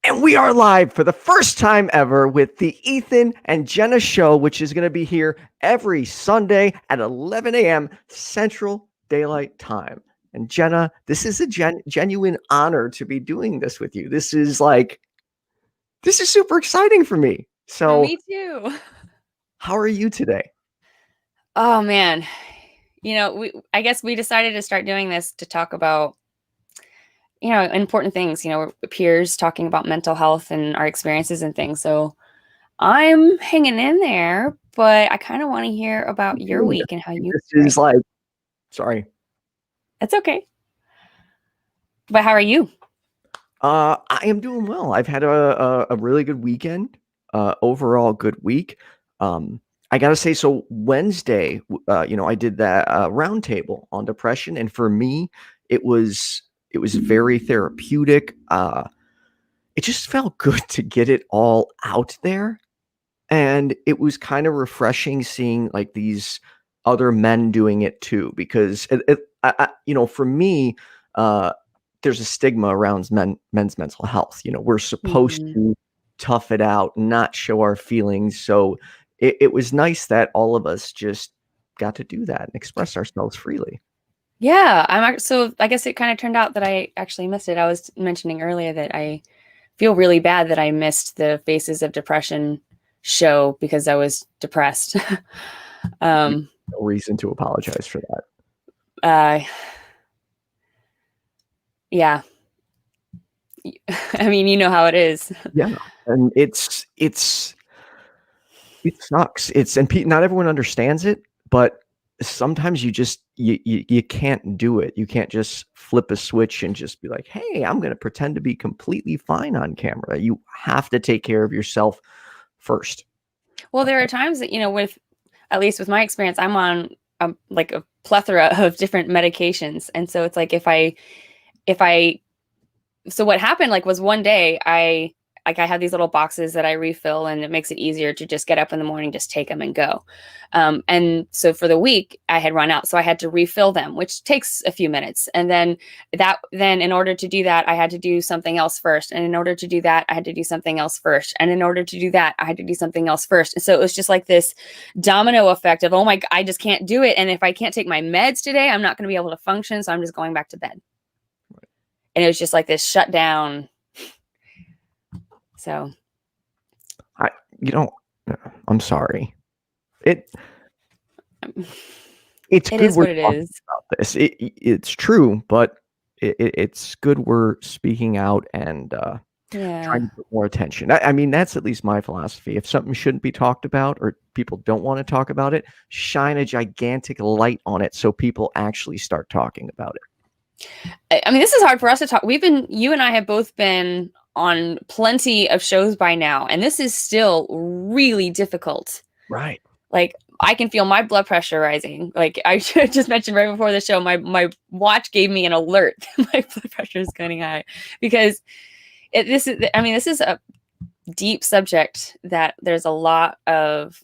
And we are live for the first time ever with the Ethan and Jenna show, which is going to be here every Sunday at 11 a.m. Central Daylight Time. And Jenna, this is a genuine honor to be doing this with you. This is super exciting for me. So, me too. how are you today? Oh man. I guess we decided to start doing this to talk about, important things, we're peers talking about mental health and our experiences and things. So I'm hanging in there, but I kind of want to hear about your week and how you. This is sorry. That's okay. But how are you? I am doing well. I've had a really good weekend. Overall good week. I gotta say, so Wednesday, I did that roundtable on depression, and for me, it was very therapeutic. It just felt good to get it all out there, and it was kind of refreshing seeing like these other men doing it too, because for me, uh, there's a stigma around men's mental health. We're supposed Mhm. to tough it out, not show our feelings. So it was nice that all of us just got to do that and express ourselves freely. Yeah, so I guess it kind of turned out that I actually missed it. I was mentioning earlier that I feel really bad that I missed the Faces of Depression show because I was depressed. No um, reason to apologize for that. uh, yeah. I mean, you know how it is. Yeah, and it sucks. Not everyone understands it, but sometimes you can't do it. You can't just flip a switch and just be like, "Hey, I'm going to pretend to be completely fine on camera." You have to take care of yourself first. Well, there are times that, at least with my experience, I'm on like a plethora of different medications. And so it's like if I so what happened like was one day I have these little boxes that I refill, and it makes it easier to just get up in the morning, just take them and go. And so for the week I had run out, so I had to refill them, which takes a few minutes. And then in order to do that, I had to do something else first. And in order to do that, I had to do something else first. And in order to do that, I had to do something else first. And so it was just like this domino effect of, oh my, I just can't do it. And if I can't take my meds today, I'm not going to be able to function. So I'm just going back to bed. And it was just like this shutdown. So I, you know, I'm sorry. It's it good is we're what it talking is. about this. It's true, but it's good we're speaking out and Yeah. trying to put more attention. I mean, that's at least my philosophy. If something shouldn't be talked about or people don't want to talk about it, shine a gigantic light on it so people actually start talking about it. I mean, this is hard for us to talk. You and I have both been on plenty of shows by now, and this is still really difficult. Right. Like, I can feel my blood pressure rising. Like I just mentioned right before the show, my watch gave me an alert. My blood pressure is getting high because this is a deep subject that there's a lot of,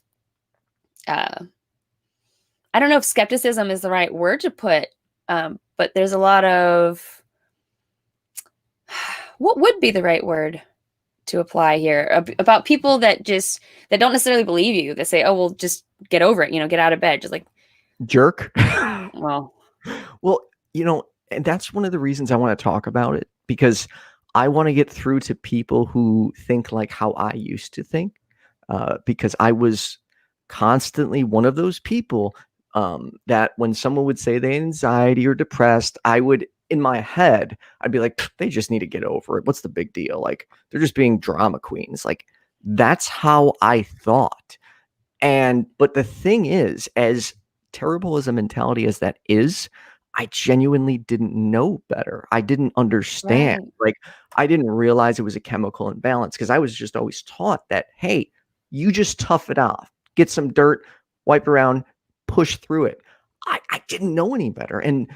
I don't know if skepticism is the right word to put, but there's a lot of, what would be the right word to apply here, about people that don't necessarily believe you, that say, oh, well, just get over it, get out of bed, just like Jerk. well. Well, and that's one of the reasons I want to talk about it, because I want to get through to people who think like how I used to think, because I was constantly one of those people that when someone would say they had anxiety or depressed, I would, in my head, I'd be like, they just need to get over it. What's the big deal? Like, they're just being drama queens. Like, that's how I thought. But the thing is, as terrible as a mentality as that is, I genuinely didn't know better. I didn't understand. Right. Like, I didn't realize it was a chemical imbalance because I was just always taught that, hey, you just tough it off, get some dirt, wipe around, push through it. I didn't know any better. And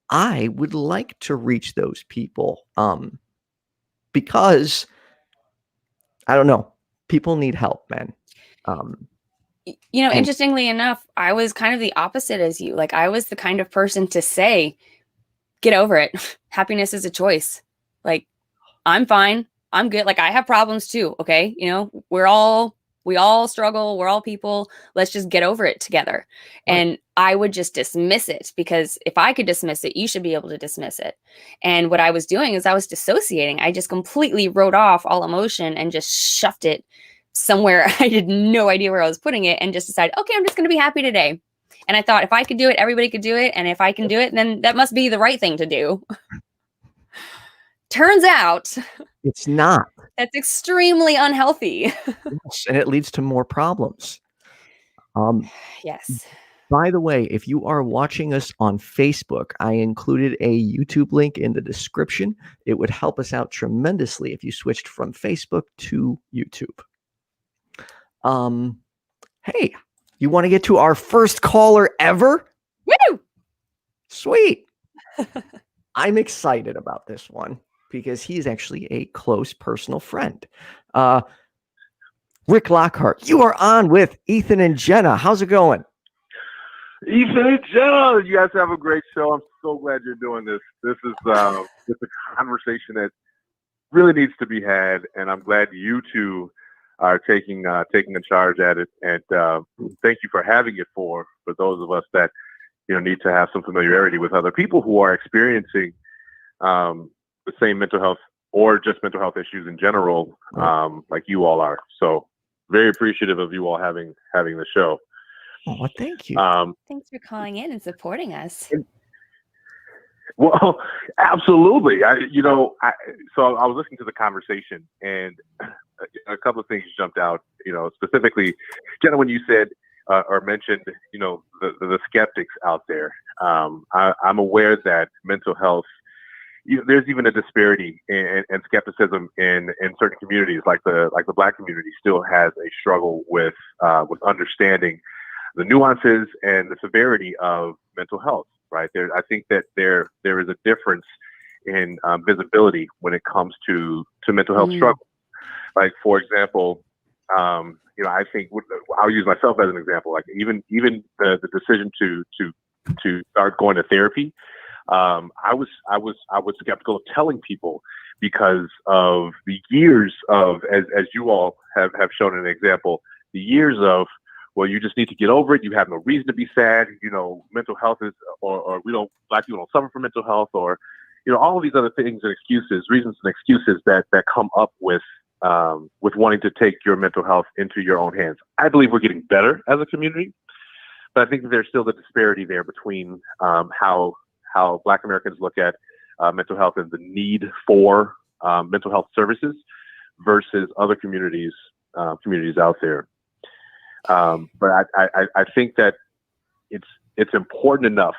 I would like to reach those people because I don't know, people need help, man. Um, and Interestingly enough, I was kind of the opposite as you. Like, I was the kind of person to say, get over it. Happiness is a choice. Like, I'm fine. I'm good. Like I have problems too. Okay. You know, we all struggle. We're all people. Let's just get over it together. Right. And I would just dismiss it, because if I could dismiss it, you should be able to dismiss it. And what I was doing is I was dissociating. I just completely wrote off all emotion and just shoved it somewhere. I had no idea where I was putting it, and just decided, okay, I'm just going to be happy today. And I thought if I could do it, everybody could do it. And if I can do it, then that must be the right thing to do. Turns out It's not. that's extremely unhealthy. Yes, and it leads to more problems. Yes. By the way, if you are watching us on Facebook, I included a YouTube link in the description. It would help us out tremendously if you switched from Facebook to YouTube. Hey, you want to get to our first caller ever? Woo! Sweet. I'm excited about this one because he's actually a close personal friend. Rick Lockhart, you are on with Ethan and Jenna. How's it going? Ethan and Jenna, you guys have a great show. I'm so glad you're doing this. This is it's a conversation that really needs to be had, and I'm glad you two are taking a charge at it. And thank you for having it for those of us that need to have some familiarity with other people who are experiencing the same mental health or just mental health issues in general, like you all are. So very appreciative of you all having the show. Oh, thank you. Thanks for calling in and supporting us. Well, absolutely. So I was listening to the conversation, and a couple of things jumped out. Specifically, Jenna, when you said or mentioned, the skeptics out there. I'm aware that mental health, there's even a disparity and skepticism in certain communities, like the Black community still has a struggle with understanding the nuances and the severity of mental health. Right there, I think that there is a difference in visibility when it comes to mental health struggle. Like, for example, I think I'll use myself as an example. Like even the decision to start going to therapy, I was skeptical of telling people because of the years of, as you all have shown an example, the years of, well, you just need to get over it. You have no reason to be sad. Mental health is, or Black people don't suffer from mental health, or, all of these other things and reasons and excuses that come up with wanting to take your mental health into your own hands. I believe we're getting better as a community, but I think that there's still the disparity there between how Black Americans look at mental health and the need for mental health services versus other communities out there. But I think that it's important enough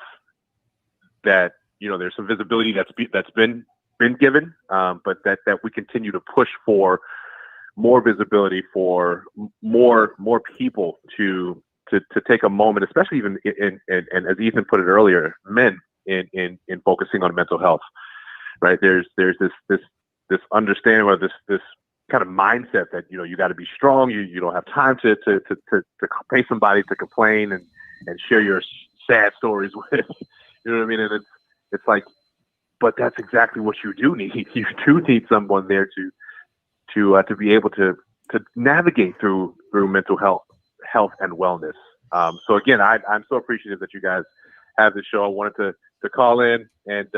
that there's some visibility that's been given, but that we continue to push for more visibility, for more people to take a moment, especially even in as Ethan put it earlier, men in focusing on mental health. Right? There's this understanding, or this kind of mindset that you got to be strong. You don't have time to pay somebody to complain and share your sad stories with. You know what I mean? And it's like, but that's exactly what you do need. You do need someone there to be able to navigate through mental health and wellness. So again, I'm so appreciative that you guys have this show. I wanted to call in and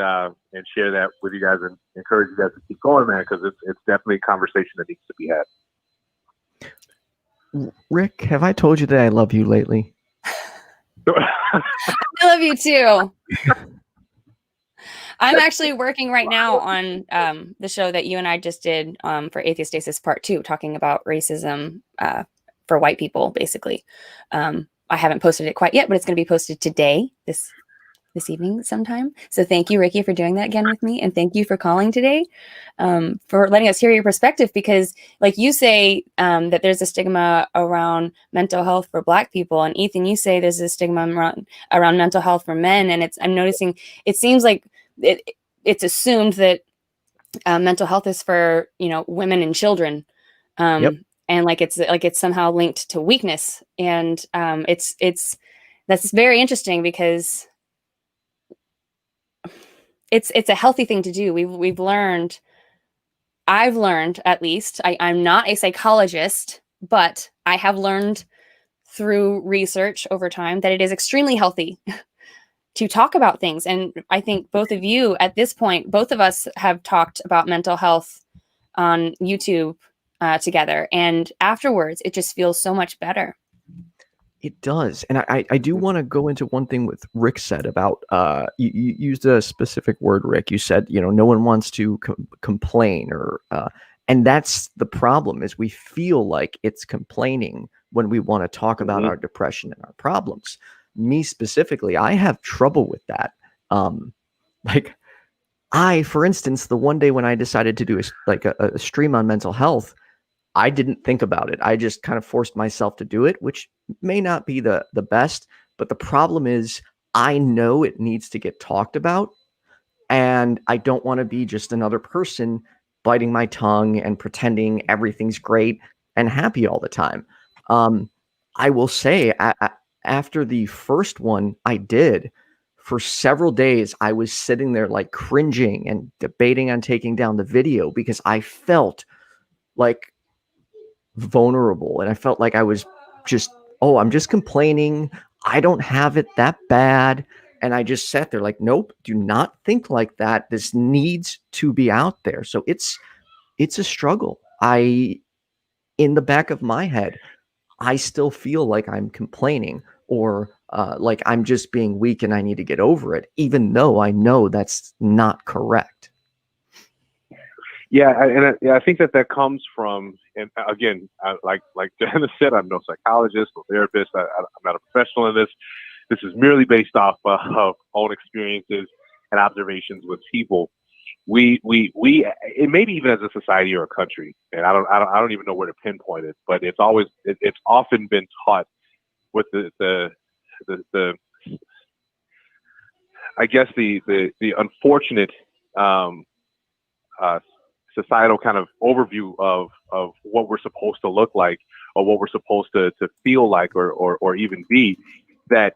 share that with you guys and encourage you guys to keep going, man, because it's definitely a conversation that needs to be had. Rick, have I told you that I love you lately? I love you too. I'm actually working right now on the show that you and I just did for Atheistasis Part 2, talking about racism for white people, basically. I haven't posted it quite yet, but it's going to be posted today, this evening sometime. So thank you, Ricky, for doing that again with me. And thank you for calling today, for letting us hear your perspective, because like you say, that there's a stigma around mental health for Black people. And Ethan, you say there's a stigma around mental health for men. And I'm noticing, it seems like it's assumed that mental health is for, women and children. Yep. And it's somehow linked to weakness. And that's very interesting, because it's a healthy thing to do. We've learned I've learned, at least, I'm not a psychologist, but I have learned through research over time that it is extremely healthy to talk about things. And I think both of you at this point, both of us have talked about mental health on YouTube together. And afterwards, it just feels so much better. It does. And I do want to go into one thing with Rick said about, you used a specific word, Rick. You said, no one wants to complain or, and that's the problem is we feel like it's complaining when we want to talk about our depression and our problems. Me specifically, I have trouble with that. Like for instance, the one day when I decided to do a stream on mental health, I didn't think about it. I just kind of forced myself to do it, which may not be the best. But the problem is I know it needs to get talked about. And I don't want to be just another person biting my tongue and pretending everything's great and happy all the time. I will say after the first one I did, for several days, I was sitting there like cringing and debating on taking down the video because I felt like vulnerable and I felt like I was just, I'm just complaining. I don't have it that bad. And I just sat there like, nope, do not think like that. This needs to be out there. So it's a struggle. In the back of my head, I still feel like I'm complaining or like I'm just being weak and I need to get over it, even though I know that's not correct. Yeah, I think that comes from, and again, like Jenna said, I'm no psychologist, no therapist. I'm not a professional in this. This is merely based off of own experiences and observations with people. We it maybe even as a society or a country, and I don't even know where to pinpoint it, but it's often been taught with the I guess the unfortunate societal kind of overview of what we're supposed to look like or what we're supposed to feel like or even be, that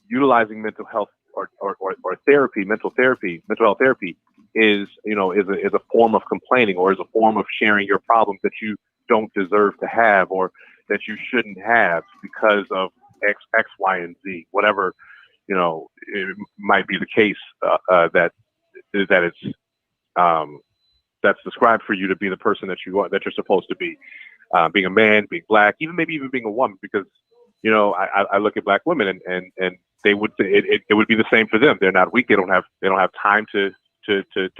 utilizing mental health or therapy, mental health therapy is a form of complaining or is a form of sharing your problems that you don't deserve to have or that you shouldn't have because of X, Y, and Z, whatever, it might be the case that it's that's described for you to be the person that you're supposed to be, being a man, being black, maybe even being a woman, because I look at black women and they would say it would be the same for them. They're not weak. They don't have time to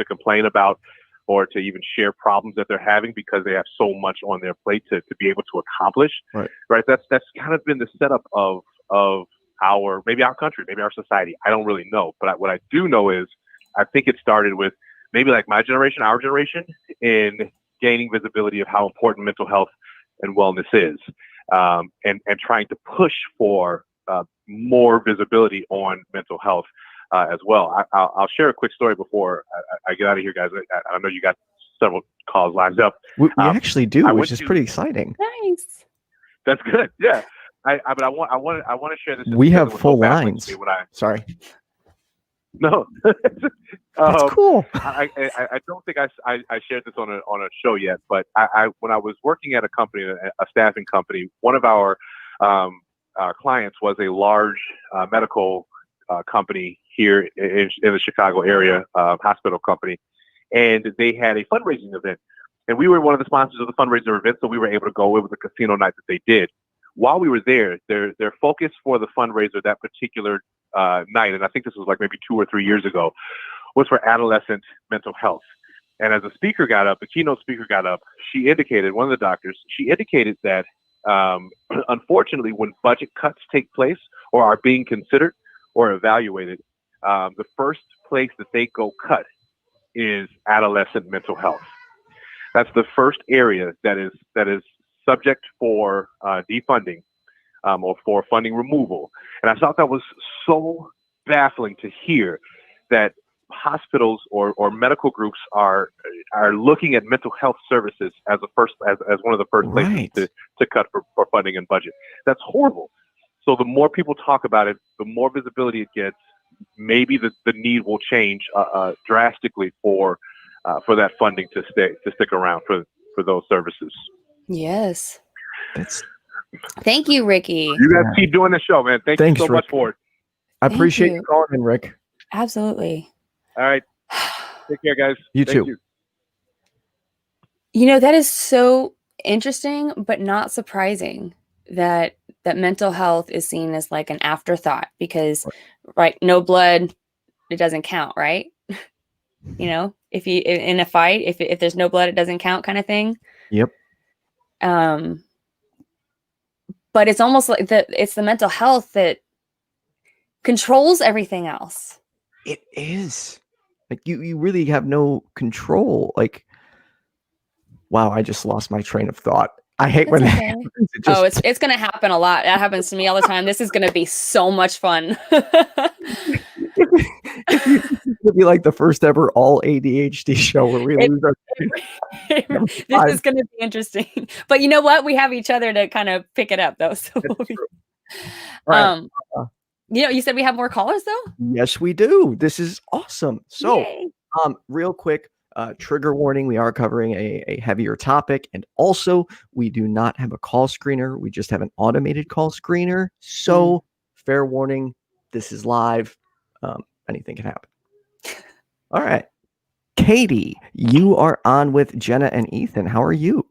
complain about or to even share problems that they're having because they have so much on their plate to be able to accomplish. Right. That's kind of been the setup of our country, maybe our society. I don't really know, but what I do know is I think it started with maybe like our generation, in gaining visibility of how important mental health and wellness is, and trying to push for more visibility on mental health as well. I'll share a quick story before I get out of here, guys. I know you got several calls lined up. We actually do, which is pretty exciting. Nice. That's good. Yeah. But I want to share this. We have full lines. Sorry. No, that's cool. I don't think I shared this on a show yet, but when I was working at a company, a staffing company, one of our clients was a large medical company here in the Chicago area, hospital company, and they had a fundraising event, and we were one of the sponsors of the fundraiser event, so we were able to go. It was a casino night that they did. While we were there, their focus for the fundraiser that particular night, and I think this was like maybe 2 or 3 years ago, was for adolescent mental health. And as the keynote speaker got up, one of the doctors, she indicated that unfortunately, when budget cuts take place or are being considered or evaluated, the first place that they go cut is adolescent mental health. That's the first area that is subject for defunding or for funding removal. And I thought that was so baffling to hear that hospitals or medical groups are looking at mental health services as one of the first places to cut for funding and budget. That's horrible. So the more people talk about it, the more visibility it gets. Maybe the need will change drastically for for that funding to stick around for those services. Yes. That's Thank you, Ricky. You guys keep doing the show, man. Thanks you so much Rick. for it. I Thank appreciate you. you calling in, Rick. Absolutely. All right. Take care, guys. You Thank too. You know, that is so interesting, but not surprising that mental health is seen as like an afterthought because, right, no blood, it doesn't count, right? You know, if you in a fight, if there's no blood, it doesn't count, kind of thing. Yep. But it's almost like it's the mental health that controls everything else. It is. Like you really have no control. Like, wow, I just lost my train of thought. I hate when that happens. It's going to happen a lot. That happens to me all the time. This is going to be so much fun. It'll be like the first ever all ADHD show where we lose our. This is going to be interesting. But you know what? We have each other to kind of pick it up, though. So we'll be, right. You know, you said we have more callers, though? Yes, we do. This is awesome. So, yay. Real quick, trigger warning, we are covering a heavier topic, and also we do not have a call screener. We just have an automated call screener. So, fair warning, this is live. Anything can happen. All right. Katie, you are on with Jenna and Ethan. How are you?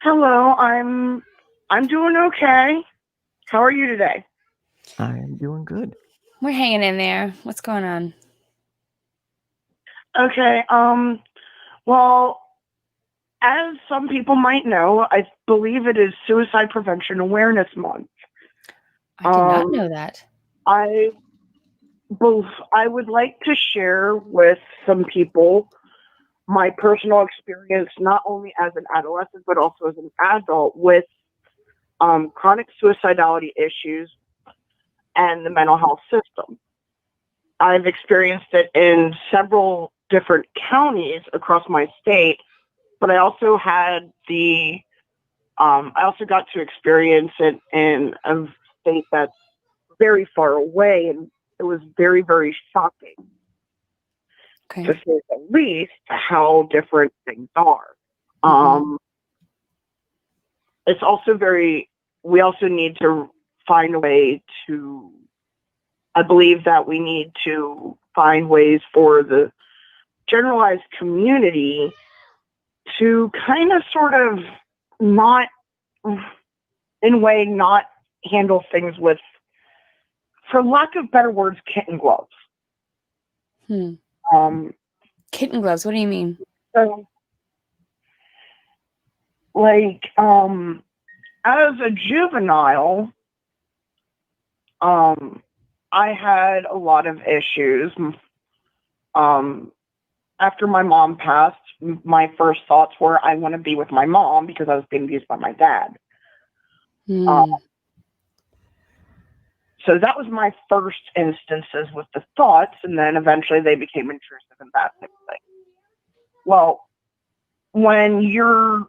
Hello, I'm doing okay. How are you today? I am doing good. We're hanging in there. What's going on? Okay, well, as some people might know, I believe it is Suicide Prevention Awareness Month. I did not know that. I would like to share with some people my personal experience, not only as an adolescent, but also as an adult with chronic suicidality issues and the mental health system. I've experienced it in several different counties across my state, but I also had I also got to experience it in a state that's very far away, and it was very, very shocking, to say the least, how different things are. It's also we also need to find a way to, I believe that we need to find ways for the generalized community to kind of sort of not handle things with, for lack of better words, kitten gloves. Kitten gloves, what do you mean? So, like, as a juvenile, I had a lot of issues. After my mom passed, my first thoughts were, I want to be with my mom because I was being abused by my dad. So that was my first instances with the thoughts, and then eventually they became intrusive and that type of thing. Well, when the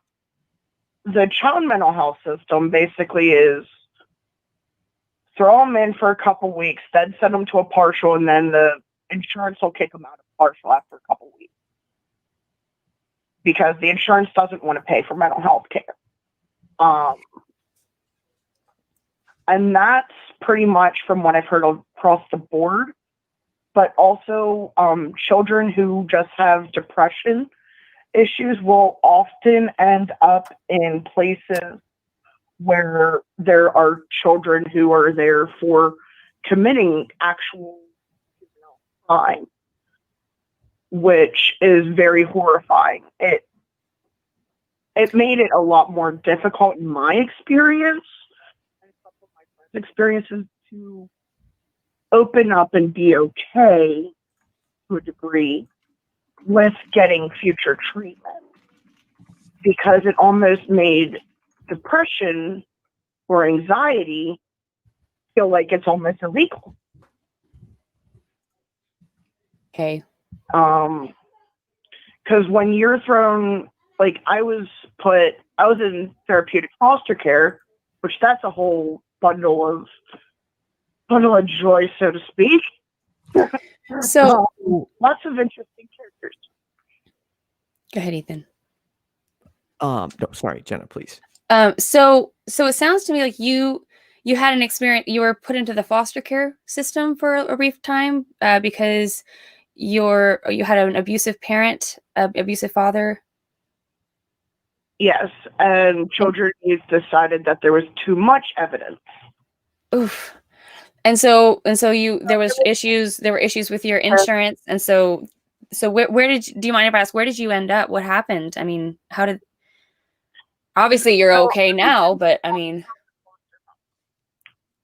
child mental health system basically is throw them in for a couple weeks, then send them to a partial, and then the insurance will kick them out of partial after a couple weeks because the insurance doesn't want to pay for mental health care. And that's pretty much from what I've heard across the board. But also children who just have depression issues will often end up in places where there are children who are there for committing actual crime, which is very horrifying. It made it a lot more difficult in my experience and some of my friends' experiences to open up and be okay to a degree with getting future treatment, because it almost made depression or anxiety feel like it's almost illegal. Okay. Because when you're thrown, like I was in therapeutic foster care, which that's a whole bundle of joy, so to speak. So lots of interesting characters. Go ahead, Ethan. No, sorry, Jenna, please. So it sounds to me like you had an experience. You were put into the foster care system for a brief time because you had an abusive parent, abusive father. Yes, and children youth decided that there was too much evidence. Oof. And so there were issues with your insurance, and so where did do you mind if I ask, where did you end up? What happened? I mean, obviously you're okay now, but I mean,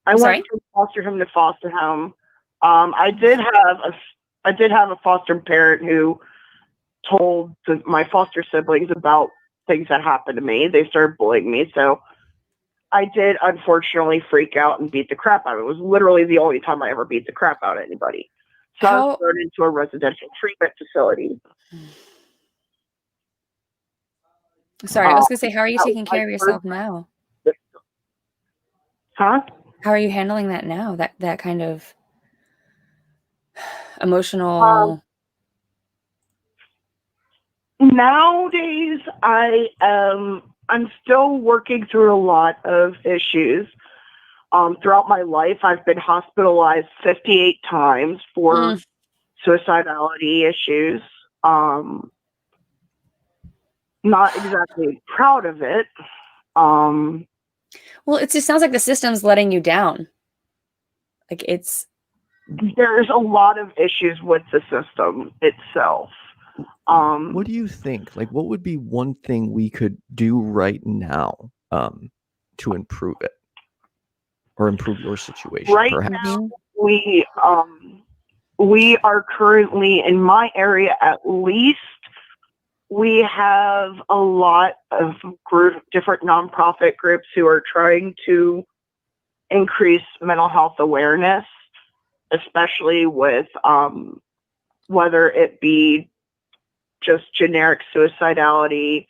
I went from foster home to foster home. I did have a foster parent who told my foster siblings about things that happened to me. They started bullying me, so I did unfortunately freak out and beat the crap out of it. It was literally the only time I ever beat the crap out of anybody. So I was thrown into a residential treatment facility. Sorry, I was going to say, how are you taking care of yourself now? Huh? How are you handling that now? That kind of emotional. Nowadays, I'm still working through a lot of issues. Throughout my life, I've been hospitalized 58 times for suicidality issues. Not exactly proud of it. Well, it just sounds like the system's letting you down. Like there's a lot of issues with the system itself. What do you think? Like, what would be one thing we could do right now to improve it or improve your situation? Right perhaps? now, we are currently, in my area at least, we have a lot of different nonprofit groups who are trying to increase mental health awareness, especially with whether it be just generic suicidality,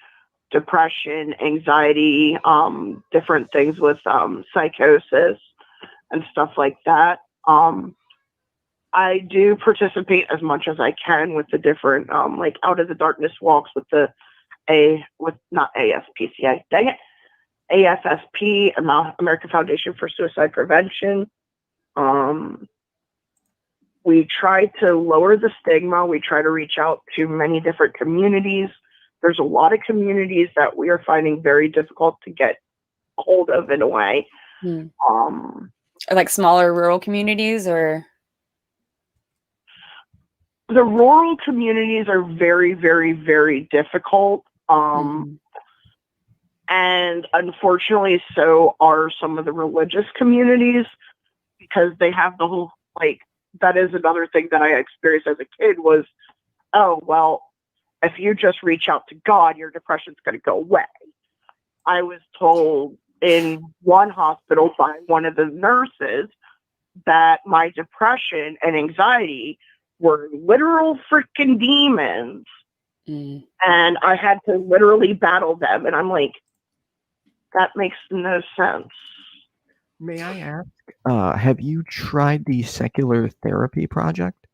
depression, anxiety, different things with psychosis and stuff like that. I do participate as much as I can with the different like Out of the Darkness walks with not ASPCA, dang it, AFSP, American Foundation for Suicide Prevention. We try to lower the stigma. We try to reach out to many different communities. There's a lot of communities that we are finding very difficult to get hold of in a way. Like smaller rural communities, or? The rural communities are very, very, very difficult. And unfortunately, so are some of the religious communities, because they have the whole, like, that is another thing that I experienced as a kid was, oh, well, if you just reach out to God, your depression's going to go away. I was told in one hospital by one of the nurses that my depression and anxiety were literal freaking demons. And I had to literally battle them. And I'm like, that makes no sense. May I ask, have you tried the Secular Therapy Project?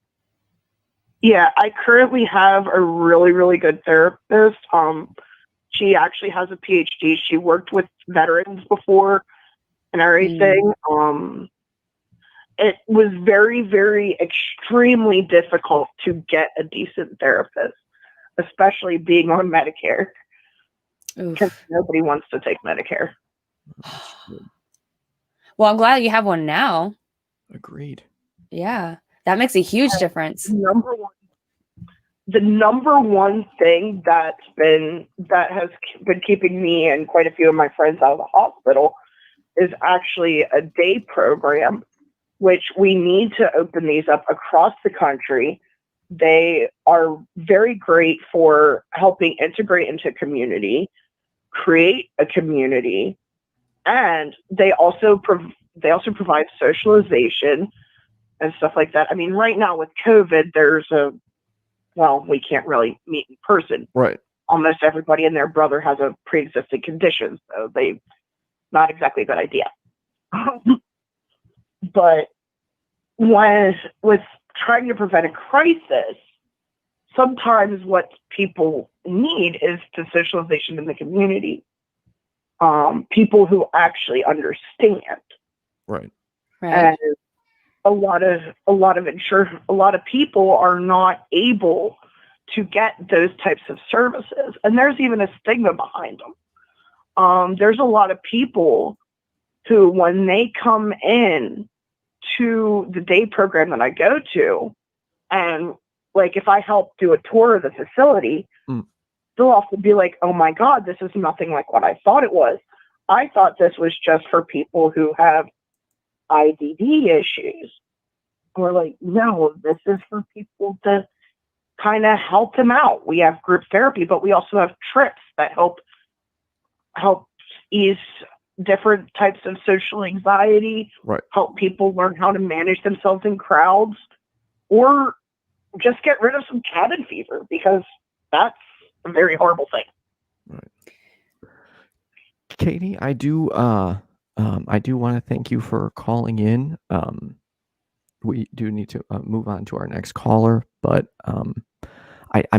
Yeah, I currently have a really, really good therapist. She actually has a PhD. She worked with veterans before and everything. It was very, very extremely difficult to get a decent therapist, especially being on Medicare, because nobody wants to take Medicare. Well, I'm glad you have one now. Agreed. Yeah, that makes a huge difference. The number one thing that has been keeping me and quite a few of my friends out of the hospital is actually a day program, which we need to open these up across the country. They are very great for helping integrate into community, create a community, and they also provide socialization and stuff like that. I mean, right now with COVID, we can't really meet in person. Right. Almost everybody and their brother has a pre-existing condition, so not exactly a good idea. But with trying to prevent a crisis, sometimes what people need is the socialization in the community. People who actually understand. Right. Right. And a lot of people are not able to get those types of services, and there's even a stigma behind them. There's a lot of people who, when they come in to the day program that I go to, and like if I help do a tour of the facility, they'll often be like, "Oh my God, this is nothing like what I thought it was. I thought this was just for people who have IDD issues." We're like, "No, this is for people to kind of help them out. We have group therapy, but we also have trips that help ease different types of social anxiety, Right. help people learn how to manage themselves in crowds, or just get rid of some cabin fever, because that's a very horrible thing." Right. Katie, I do want to thank you for calling in. We do need to move on to our next caller, but I'm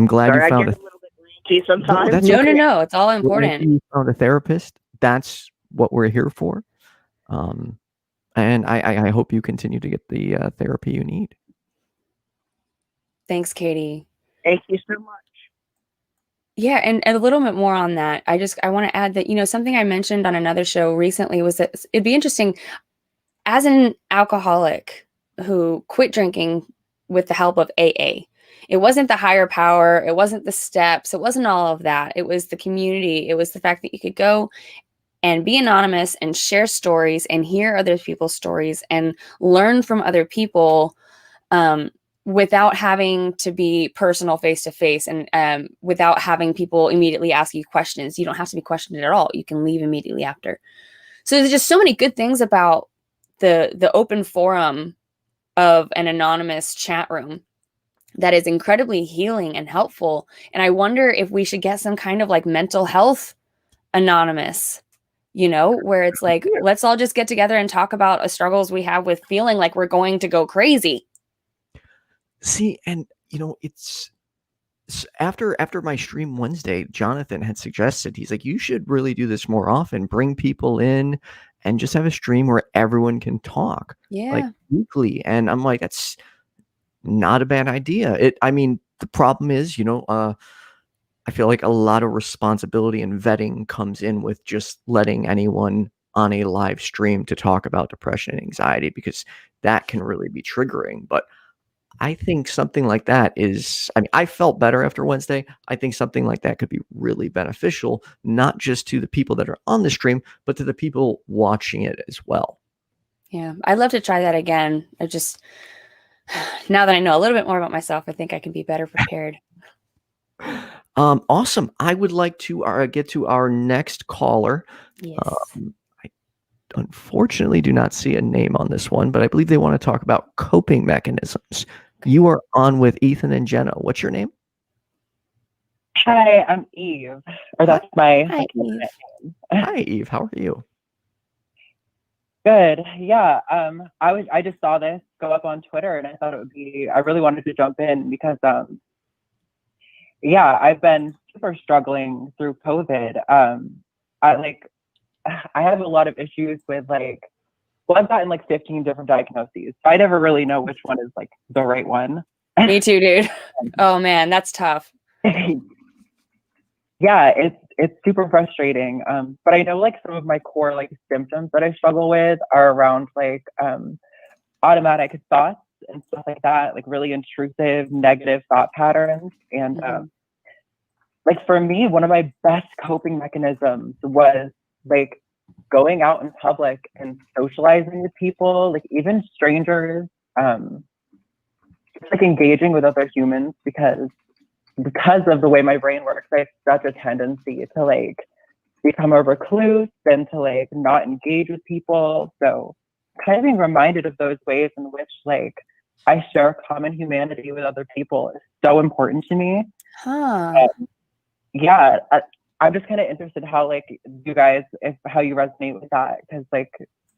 glad Sorry, you I found get a little bit ranty sometimes. that's No, okay. no, it's all Glad important. you found a therapist. That's what we're here for. And I hope you continue to get the therapy you need. Thanks, Katie. Thank you so much. Yeah, and a little bit more on that. I want to add that, something I mentioned on another show recently was that it'd be interesting, as an alcoholic who quit drinking with the help of AA. It wasn't the higher power, it wasn't the steps, it wasn't all of that. It was the community. It was the fact that you could go and be anonymous and share stories and hear other people's stories and learn from other people, without having to be personal face to face, and without having people immediately ask you questions. You don't have to be questioned at all. You can leave immediately after. So there's just so many good things about the open forum of an anonymous chat room that is incredibly healing and helpful. And I wonder if we should get some kind of like mental health anonymous, where it's like, let's all just get together and talk about struggles we have with feeling like we're going to go crazy. See, and it's after my stream Wednesday, Jonathan had suggested, he's like, you should really do this more often. Bring people in and just have a stream where everyone can talk, like weekly. And I'm like, that's not a bad idea. The problem is, I feel like a lot of responsibility and vetting comes in with just letting anyone on a live stream to talk about depression and anxiety, because that can really be triggering. But I think something like that I felt better after Wednesday. I think something like that could be really beneficial, not just to the people that are on the stream, but to the people watching it as well. Yeah, I'd love to try that again. Now that I know a little bit more about myself, I think I can be better prepared. Awesome. I would like to get to our next caller. Yes. I unfortunately do not see a name on this one, but I believe they want to talk about coping mechanisms. You are on with Ethan and Jenna. What's your name? Hi, I'm Eve. Or that's my Hi, Eve. name. Hi, Eve. How are you? Good. Yeah. I just saw this go up on Twitter, and I thought I really wanted to jump in because I've been super struggling through COVID. I have a lot of issues with I've gotten 15 different diagnoses. So I never really know which one is the right one. Me too, dude. Oh man, that's tough. Yeah, it's super frustrating. But I know some of my core symptoms that I struggle with are around automatic thoughts and stuff like that, really intrusive, negative thought patterns. And for me, one of my best coping mechanisms was going out in public and socializing with people, even strangers, engaging with other humans, because of the way my brain works, I have such a tendency to become a recluse and to not engage with people. So kind of being reminded of those ways in which I share common humanity with other people is so important to me. I'm just kind of interested how you guys, how you resonate with that, because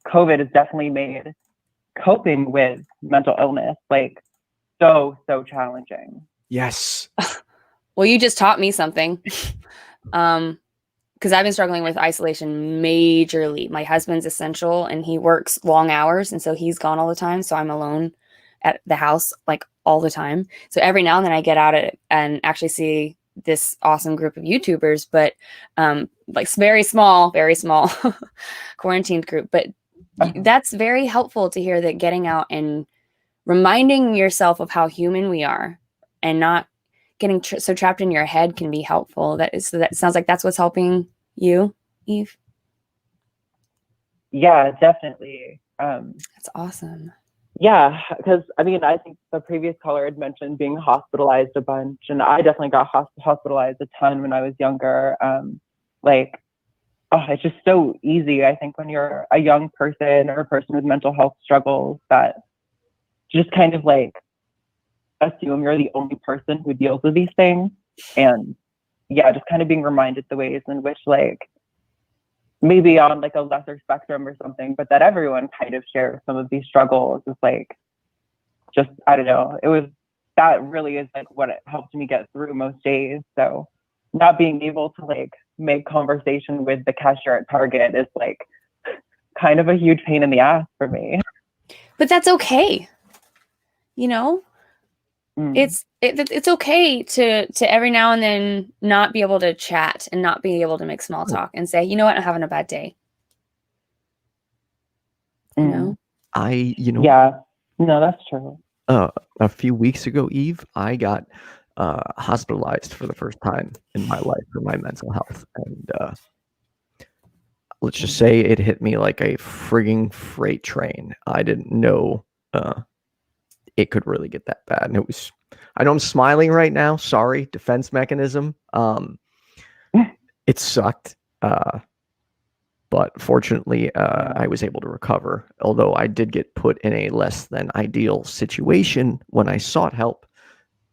COVID has definitely made coping with mental illness so challenging. Yes. Well, you just taught me something. Because I've been struggling with isolation majorly. My husband's essential and he works long hours, and so he's gone all the time. So I'm alone at the house like all the time. So every now and then I get out and actually see this awesome group of YouTubers, but like very small quarantined group. But that's very helpful to hear that getting out and reminding yourself of how human we are and not getting so trapped in your head can be helpful. That sounds like that's what's helping you, Eve. Yeah, definitely. That's awesome. Yeah, because I mean, I think the previous caller had mentioned being hospitalized a bunch, and I definitely got hospitalized a ton when I was younger. It's just so easy, I think, when you're a young person or a person with mental health struggles, that just kind of like assume you're the only person who deals with these things. And yeah, just kind of being reminded the ways in which, like, maybe on like a lesser spectrum or something, but that everyone kind of shares some of these struggles is like, just, I don't know, that really is like what it helped me get through most days. So not being able to like make conversation with the cashier at Target is like kind of a huge pain in the ass for me. But that's okay. You know, it's okay to every now and then not be able to chat and not be able to make small talk and say, you know what, I'm having a bad day. You know? Yeah, no, that's true. A few weeks ago, Eve, I got hospitalized for the first time in my life for my mental health. And let's just say it hit me like a frigging freight train. I didn't know it could really get that bad. And I know I'm smiling right now. Sorry, defense mechanism. It sucked. But fortunately, I was able to recover, although I did get put in a less than ideal situation when I sought help.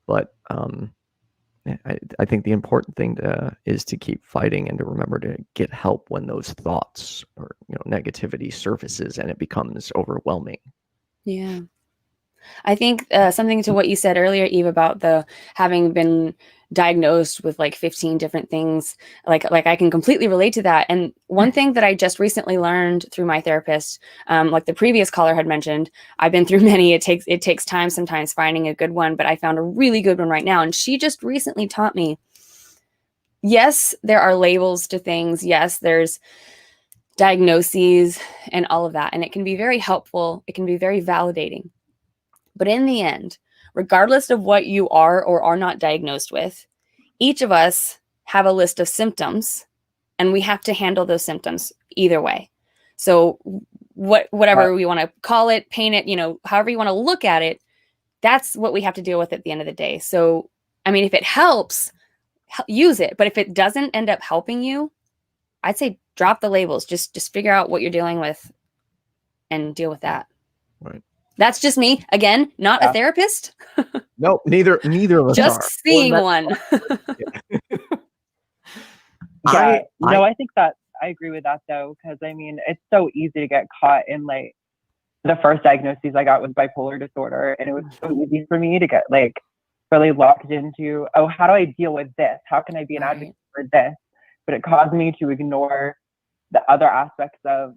But I think the important thing is to keep fighting and to remember to get help when those thoughts or negativity surfaces and it becomes overwhelming. Yeah. I think something to what you said earlier, Eve, about the having been diagnosed with like 15 different things, like I can completely relate to that. And one thing that I just recently learned through my therapist, like the previous caller had mentioned, I've been through many. It takes time sometimes finding a good one, but I found a really good one right now. And she just recently taught me, yes, there are labels to things. Yes, there's diagnoses and all of that. And it can be very helpful. It can be very validating. But in the end, regardless of what you are or are not diagnosed with, each of us have a list of symptoms, and we have to handle those symptoms either way. So whatever we want to call it, paint it, however you want to look at it, that's what we have to deal with at the end of the day. So, I mean, if it helps, use it. But if it doesn't end up helping you, I'd say drop the labels. Just figure out what you're dealing with and deal with that. Right. That's just me. Again, not a therapist. No, neither of us just are. seeing one. I think that I agree with that though, because I mean, it's so easy to get caught in like the first diagnosis I got was bipolar disorder, and it was so easy for me to get like really locked into, oh, how do I deal with this? How can I be an advocate for this? But it caused me to ignore the other aspects of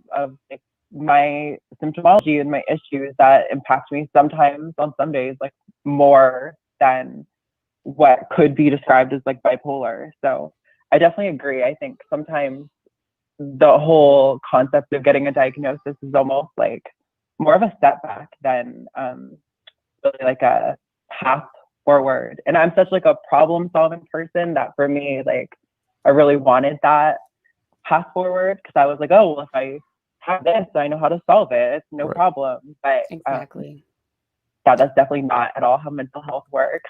like, my symptomology and my issues that impact me sometimes on some days like more than what could be described as like bipolar. So I definitely agree. I think sometimes the whole concept of getting a diagnosis is almost like more of a setback than really like a path forward. And I'm such like a problem solving person that for me, like I really wanted that path forward because I was like, oh, well, if I have this, I know how to solve it. It's no problem. But exactly. Yeah, that's definitely not at all how mental health works.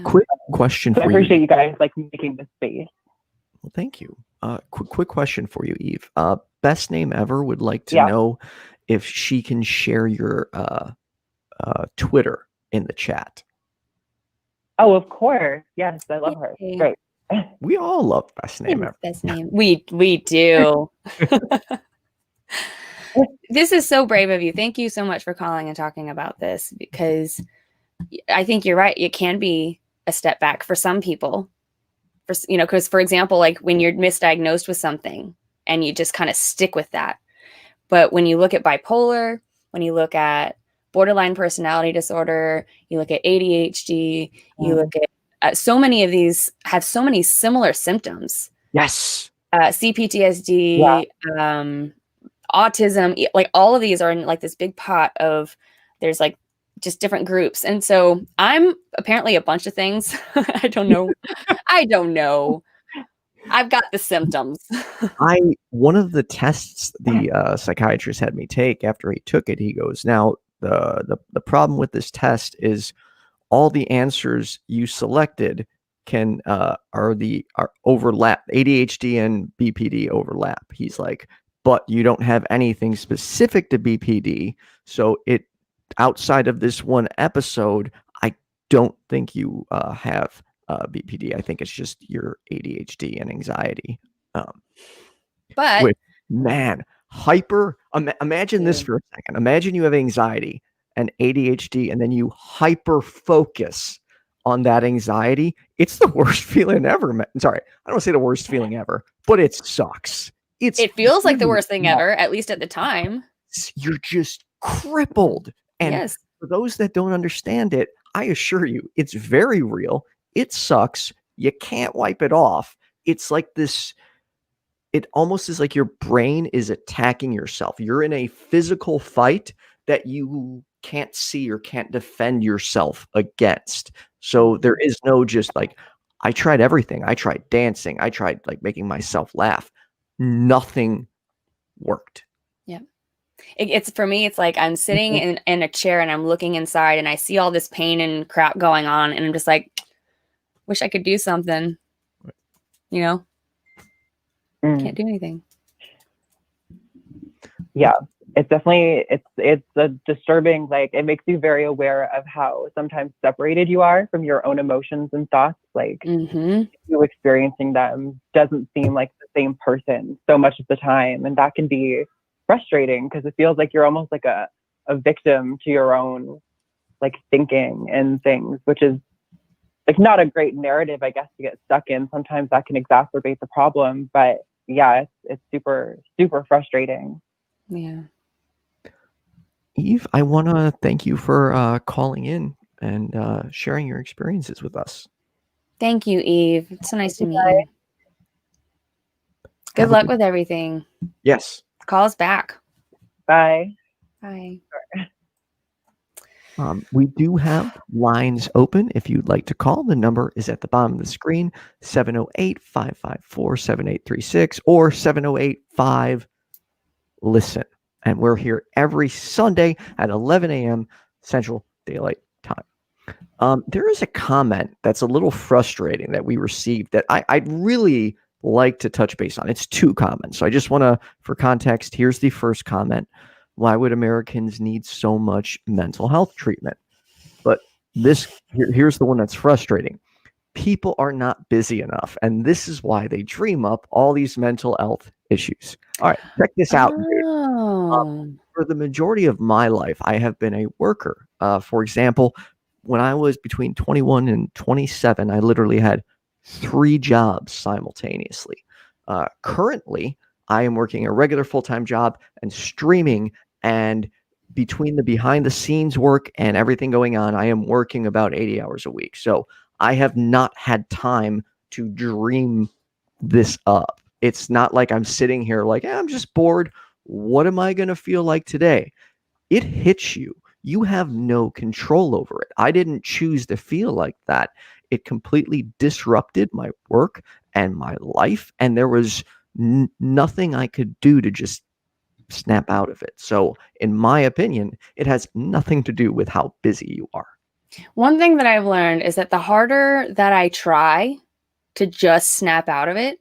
Quick question for you. I appreciate you guys like making this space. Well, thank you. Quick question for you, Eve. Best name ever would like to know if she can share your Twitter in the chat. Oh, of course. Yes, I love her. Great. We all love best name ever. Best name. We do. This is so brave of you. Thank you so much for calling and talking about this, because I think you're right. It can be a step back for some people. Because for example, like when you're misdiagnosed with something and you just kind of stick with that. But when you look at bipolar, when you look at borderline personality disorder, you look at ADHD, you look at so many of these have so many similar symptoms. Yes. CPTSD, autism, like all of these are in like this big pot of, there's like just different groups. And so I'm apparently a bunch of things. I don't know. I've got the symptoms. One of the tests the psychiatrist had me take after he took it, he goes, now the problem with this test is all the answers you selected are overlap. ADHD and BPD overlap. He's like, but you don't have anything specific to BPD. So outside of this one episode, I don't think you have BPD. I think it's just your ADHD and anxiety. But man, imagine this for a second. Imagine you have anxiety and ADHD, and then you hyper focus on that anxiety. It's the worst feeling ever. Sorry, I don't want to say the worst feeling ever, but it sucks. It feels like the worst thing ever, at least at the time. You're just crippled. And yes. For those that don't understand it, I assure you, it's very real. It sucks. You can't wipe it off. It's like this. It almost is like your brain is attacking yourself. You're in a physical fight that you can't see or can't defend yourself against. So there is no just like, I tried everything. I tried dancing. I tried like making myself laugh. Nothing worked. Yeah. It's for me, it's like I'm sitting in a chair and I'm looking inside and I see all this pain and crap going on. And I'm just like, wish I could do something, Can't do anything. Yeah, it's definitely, it's a disturbing, like it makes you very aware of how sometimes separated you are from your own emotions and thoughts. Like you experiencing them doesn't seem like the same person so much of the time. And that can be frustrating because it feels like you're almost like a victim to your own like thinking and things, which is like not a great narrative, I guess, to get stuck in. Sometimes that can exacerbate the problem, but yeah, it's super, super frustrating. Yeah. Eve, I want to thank you for calling in and sharing your experiences with us. Thank you, Eve. It's so nice to meet you. Good luck with everything. Yes. Call us back. Bye. Bye. We do have lines open. If you'd like to call, the number is at the bottom of the screen, 708-554-7836 or 708-5-LISTEN. And we're here every Sunday at 11 a.m. Central Daylight Time. There is a comment that's a little frustrating that we received that I'd really like to touch base on. It's two comments. So I just want to, for context, here's the first comment. Why would Americans need so much mental health treatment? But here's the one that's frustrating. People are not busy enough, and this is why they dream up all these mental health issues. All right, check this out. For the majority of my life, I have been a worker. For example, when I was between 21 and 27, I literally had 3 jobs simultaneously. Currently, I am working a regular full-time job and streaming, and between the behind the scenes work and everything going on, I am working about 80 hours a week. So I have not had time to dream this up. It's not like I'm sitting here like, I'm just bored. What am I going to feel like today? It hits you. You have no control over it. I didn't choose to feel like that. It completely disrupted my work and my life, and there was nothing I could do to just snap out of it. So in my opinion, it has nothing to do with how busy you are. One thing that I've learned is that the harder that I try to just snap out of it,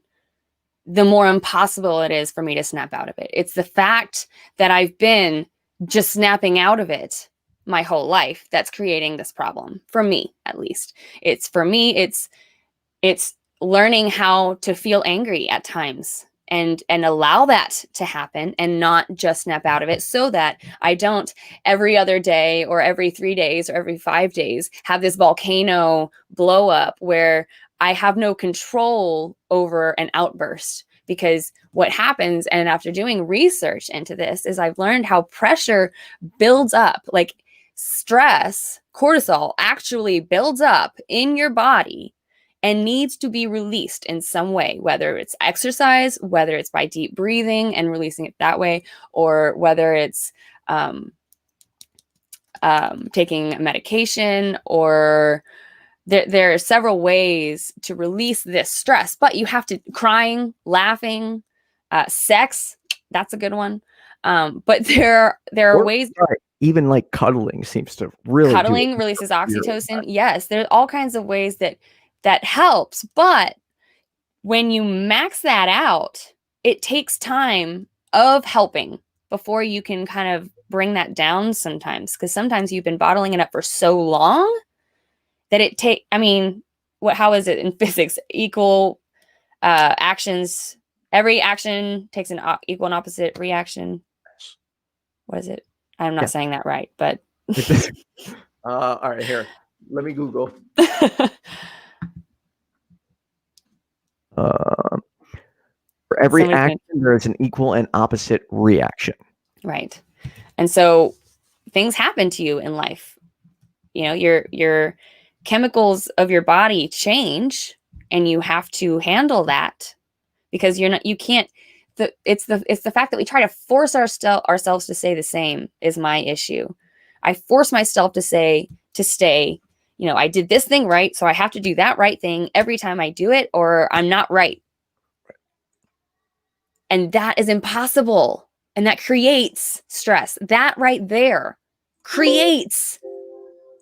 the more impossible it is for me to snap out of it. It's the fact that I've been just snapping out of it my whole life that's creating this problem, for me at least. It's learning how to feel angry at times and allow that to happen and not just snap out of it, so that I don't every other day or every 3 days or every 5 days have this volcano blow up where I have no control over an outburst. Because what happens, and after doing research into this, is I've learned how pressure builds up, like stress, cortisol actually builds up in your body and needs to be released in some way, whether it's exercise, whether it's by deep breathing and releasing it that way, or whether it's taking medication, or there are several ways to release this stress. But you have to crying, laughing, sex. That's a good one. But there are ways. Right. Even like cuddling seems to really Cuddling releases oxytocin. Yes, there's all kinds of ways that helps. But when you max that out, it takes time of helping before you can kind of bring that down sometimes. Because sometimes you've been bottling it up for so long that how is it in physics? Equal actions. Every action takes an equal and opposite reaction. What is it? I'm not saying that right, but. all right, here. Let me Google. For every action, there is an equal and opposite reaction. Right. And so things happen to you in life. You know, your chemicals of your body change, and you have to handle that, because it's the fact that we try to force ourselves to say the same is my issue. I force myself to stay, I did this thing right, so I have to do that right thing every time I do it, or I'm not right. And that is impossible. And that creates stress. That right there creates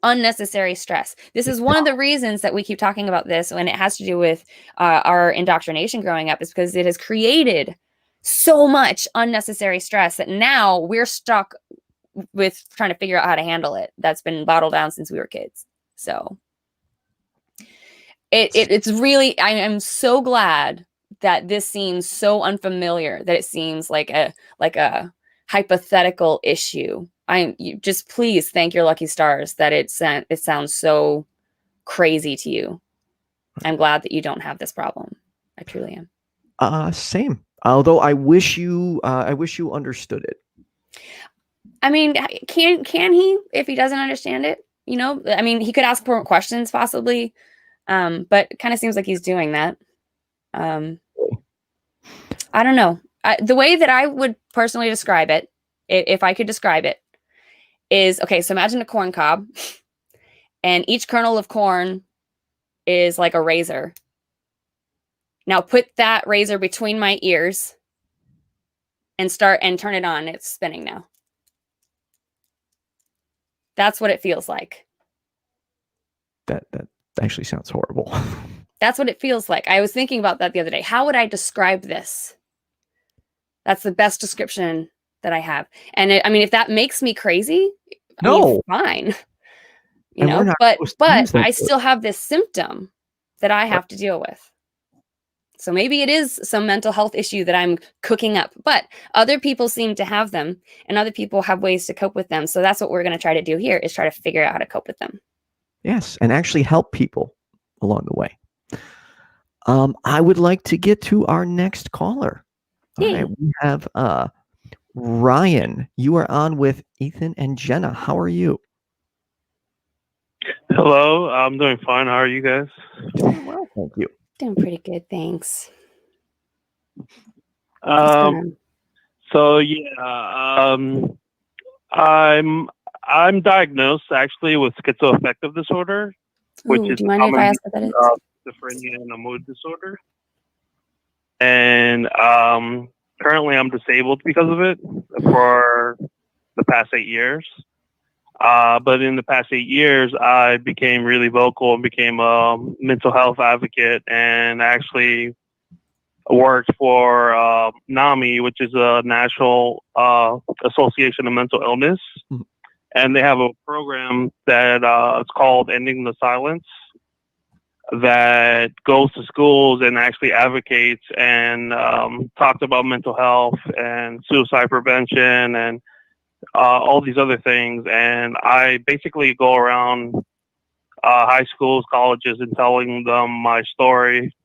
unnecessary stress. This is one of the reasons that we keep talking about this, when it has to do with our indoctrination growing up, is because it has created so much unnecessary stress that now we're stuck with trying to figure out how to handle it. That's been bottled down since we were kids. So it's really, I am so glad that this seems so unfamiliar, that it seems like a hypothetical issue. You just please thank your lucky stars that it sounds so crazy to you. I'm glad that you don't have this problem. I truly am. Same. Although I wish you understood it. I mean, can he, if he doesn't understand it? You know, I mean, he could ask more questions possibly, but it kind of seems like he's doing that. I don't know. The way that I would personally describe it, if I could describe it, is, okay, so imagine a corn cob, and each kernel of corn is like a razor. Now put that razor between my ears and turn it on. It's spinning now. That's what it feels like. That actually sounds horrible. That's what it feels like. I was thinking about that the other day. How would I describe this? That's the best description that I have. And if that makes me crazy, no, fine. But I still have this symptom that I have to deal with. So maybe it is some mental health issue that I'm cooking up, but other people seem to have them, and other people have ways to cope with them. So that's what we're going to try to do here, is try to figure out how to cope with them. Yes, and actually help people along the way. I would like to get to our next caller. All right, we have Ryan. You are on with Ethan and Jenna. How are you? Hello, I'm doing fine. How are you guys? Doing well, thank you. Doing pretty good, thanks. So yeah, I'm diagnosed actually with schizoaffective disorder, which is do you mind if I ask what that is? Schizophrenia and a mood disorder. And currently I'm disabled because of it for the past 8 years. But in the past 8 years, I became really vocal and became a mental health advocate, and actually worked for NAMI, which is a National Association of Mental Illness. Mm-hmm. And they have a program that it's called Ending the Silence. that goes to schools and actually advocates and talks about mental health and suicide prevention and all these other things. And I basically go around high schools, colleges, and telling them my story.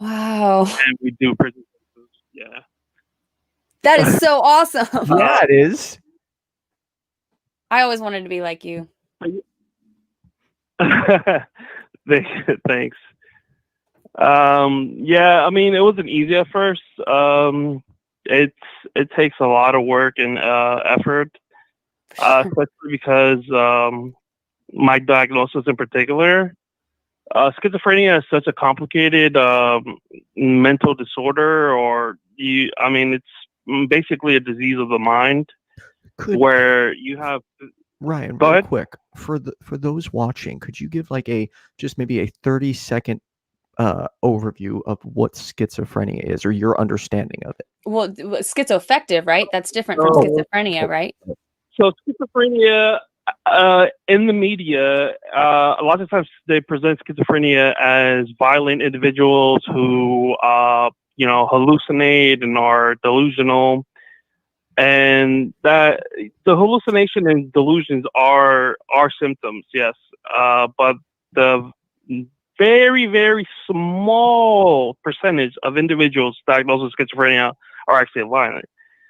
Wow. And we do presentations. Yeah. That is so awesome. Yeah, it is. I always wanted to be like you. Thanks. Yeah, I mean, it wasn't easy at first. It takes a lot of work and effort, especially because my diagnosis in particular, schizophrenia is such a complicated mental disorder, I mean, it's basically a disease of the mind where you have. Ryan, Go real ahead. quick, for those watching, could you give like just maybe a 30-second overview of what schizophrenia is, or your understanding of it? Well, schizoaffective, right? That's different from schizophrenia, right? So schizophrenia, in the media, a lot of times they present schizophrenia as violent individuals who, hallucinate and are delusional. And that the hallucination and delusions are symptoms, yes. But the very, very small percentage of individuals diagnosed with schizophrenia are actually violent.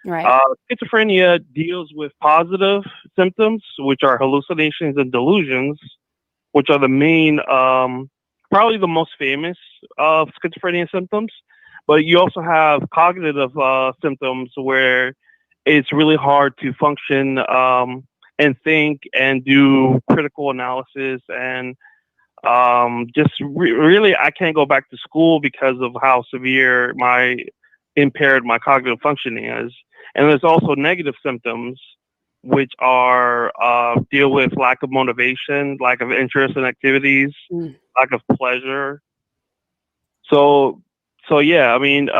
Right. Schizophrenia deals with positive symptoms, which are hallucinations and delusions, which are the main, probably the most famous of schizophrenia symptoms. But you also have cognitive symptoms where it's really hard to function and think and do critical analysis and really I can't go back to school because of how severe impaired my cognitive functioning is. And there's also negative symptoms, which are deal with lack of motivation, lack of interest in activities, lack of pleasure. So yeah, I mean,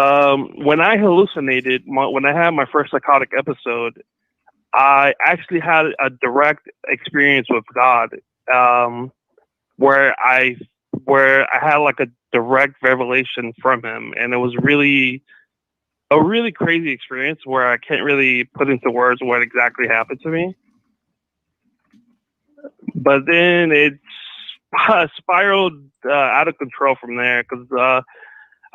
when I hallucinated, when I had my first psychotic episode, I actually had a direct experience with God, where I had like a direct revelation from Him, and it was really a really crazy experience where I can't really put into words what exactly happened to me. But then it spiraled out of control from there because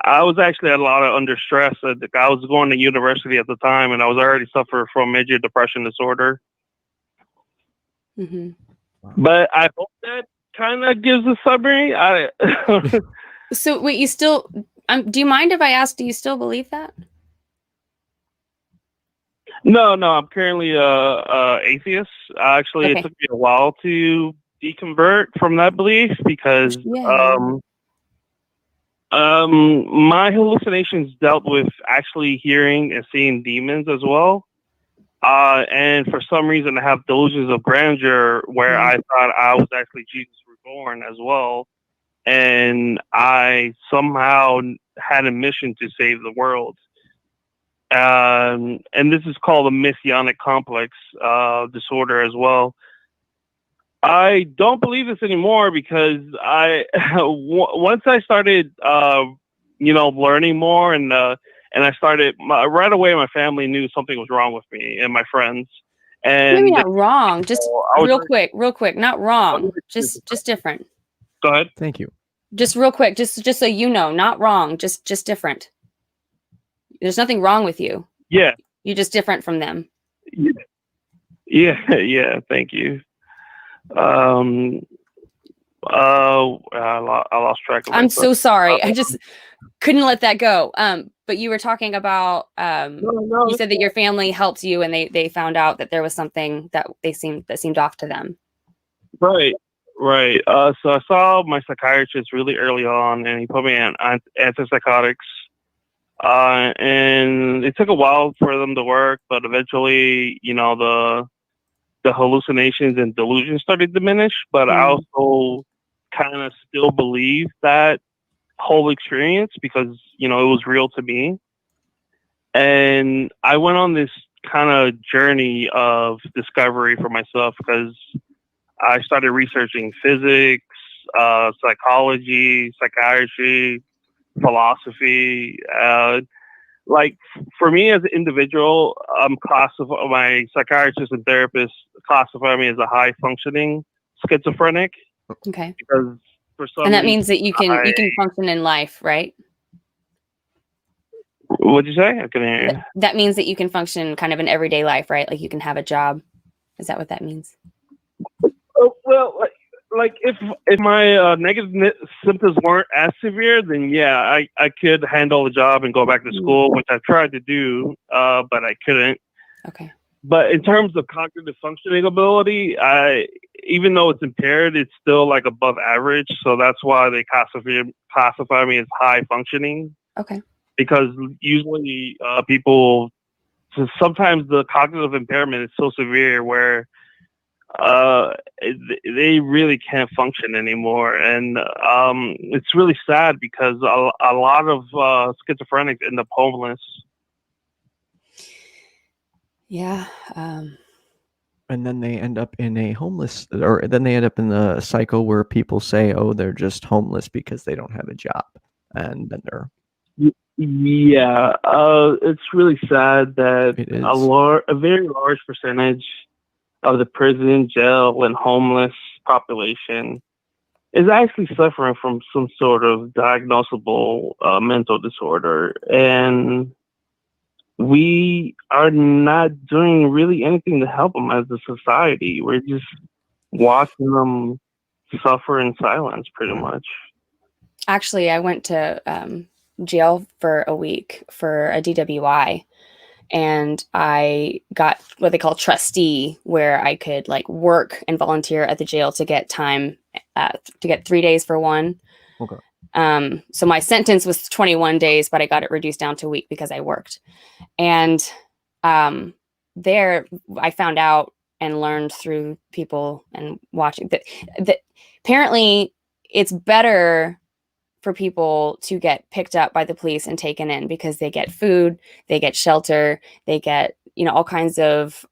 I was actually a lot under stress. I was going to university at the time, and I was already suffering from major depression disorder. Mm-hmm. But I hope that kind of gives a summary. So wait, you still? Do you mind if I ask? Do you still believe that? No, I'm currently atheist. Actually, Okay. It took me a while to deconvert from that belief because my hallucinations dealt with actually hearing and seeing demons as well. And for some reason, I have delusions of grandeur where I thought I was actually Jesus reborn as well. And I somehow had a mission to save the world. And this is called a messianic complex disorder as well. I don't believe this anymore because once I started, learning more and I started right away. My family knew something was wrong with me and my friends. And maybe not wrong. Just real quick. Not wrong. Just different. Go ahead. Thank you. Just real quick. Just so you know, not wrong. Just different. There's nothing wrong with you. Yeah. You're just different from them. Yeah. Thank you. I lost track of. I'm so sorry. I just couldn't let that go. But you were talking about you said that your family helped you and they found out that there was something that seemed off to them. Right. So I saw my psychiatrist really early on, and he put me on antipsychotics. And it took a while for them to work, but eventually, the hallucinations and delusions started to diminish. But I also kind of still believe that whole experience because, it was real to me. And I went on this kind of journey of discovery for myself because I started researching physics, psychology, psychiatry, philosophy. Like for me as an individual, my psychiatrist and therapist classify me as a high functioning schizophrenic Okay. because for some And that reason, means that you can function in life, right? What'd you say? I couldn't hear you. That means that you can function kind of in everyday life, right? Like you can have a job. Is that what that means? Oh, well, like if my negative symptoms weren't as severe, then yeah, I could handle the job and go back to school, which I tried to do, but I couldn't. Okay. But in terms of cognitive functioning ability, even though it's impaired, it's still like above average. So that's why they classify me as high functioning. Okay. Because usually people, so sometimes the cognitive impairment is so severe where they really can't function anymore, and it's really sad because a lot of schizophrenics end up homeless. Yeah. And then they end up in a homeless, or then they end up in the cycle where people say, "Oh, they're just homeless because they don't have a job," and then they're Yeah, it's really sad that It is. a very large percentage of the prison, jail, and homeless population is actually suffering from some sort of diagnosable mental disorder, and we are not doing really anything to help them as a society. We're just watching them suffer in silence, pretty much. Actually, I went to jail for a week for a DWI, and I got what they call trustee, where I could like work and volunteer at the jail to get time, to get 3 days for one. Okay. So my sentence was 21 days, but I got it reduced down to a week because I worked. And there I found out and learned through people and watching that apparently it's better for people to get picked up by the police and taken in because they get food, they get shelter, they get, all kinds of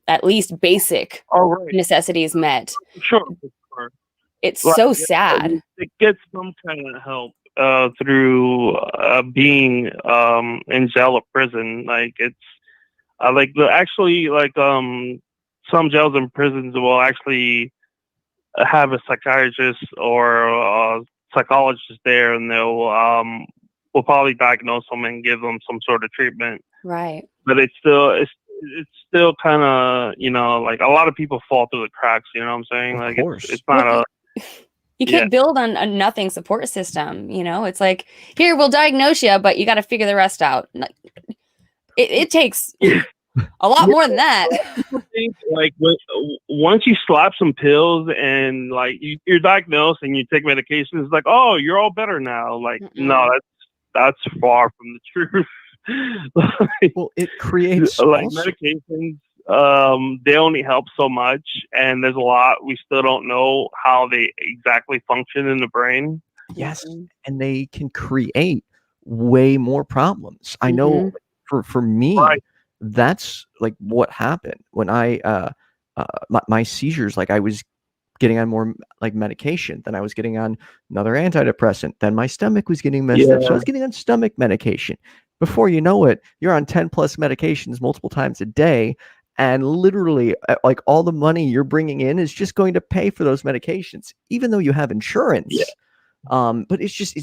at least basic necessities met. Sure. It's so sad. It gets some kind of help through being in jail or prison. Like it's some jails and prisons will actually have a psychiatrist or a psychologist there, and will probably diagnose them and give them some sort of treatment. Right. But it's still kind of like a lot of people fall through the cracks. You know what I'm saying? Of course. It's not you can't build on a nothing support system. It's like, here, we'll diagnose you, but you got to figure the rest out. It takes a lot more than that. Like once you slap some pills and like you're diagnosed and you take medication, it's like, oh, you're all better now. Like, no, that's far from the truth. Well, it creates like medications. They only help so much, and there's a lot we still don't know how they exactly function in the brain. Yes, and they can create way more problems. I know for me, that's like what happened when I my seizures. Like I was getting on more like medication, then I was getting on another antidepressant, then my stomach was getting messed up, so I was getting on stomach medication. Before you know it, you're on 10 plus medications multiple times a day, and literally like all the money you're bringing in is just going to pay for those medications, even though you have insurance. But it's just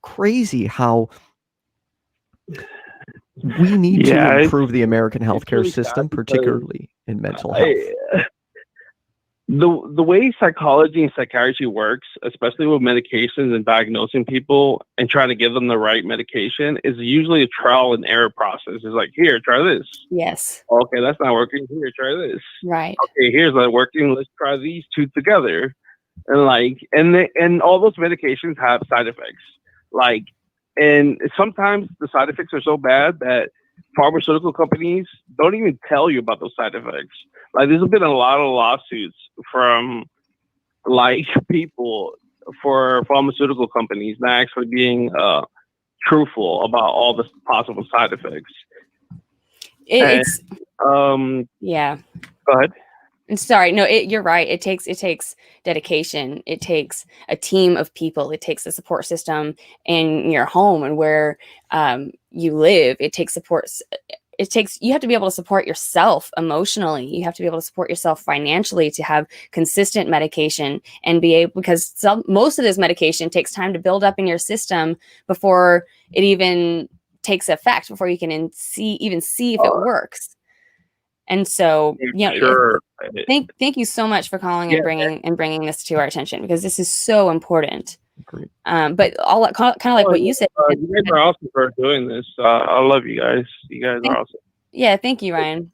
crazy how we need to improve the American healthcare system, particularly in mental health. The way psychology and psychiatry works, especially with medications and diagnosing people and trying to give them the right medication, is usually a trial and error process. It's like, here, try this. Yes. Okay, that's not working. Here, try this. Right. Okay, here's not working. Let's try these two together. And and all those medications have side effects. And sometimes the side effects are so bad that pharmaceutical companies don't even tell you about those side effects. Like there's been a lot of lawsuits from people for pharmaceutical companies not actually being truthful about all the possible side effects. Yeah. Go ahead. Sorry, no, you're right. It takes dedication. It takes a team of people. It takes a support system in your home and where you live. It takes supports. You have to be able to support yourself emotionally. You have to be able to support yourself financially to have consistent medication and be able, because most of this medication takes time to build up in your system before it even takes effect, before you can even see if it works. And so, Sure. thank you so much for calling and bringing this to our attention, because this is so important. Great. But kind of like what you said. You guys are awesome for doing this. I love you guys. You guys are awesome. Yeah, thank you, Ryan.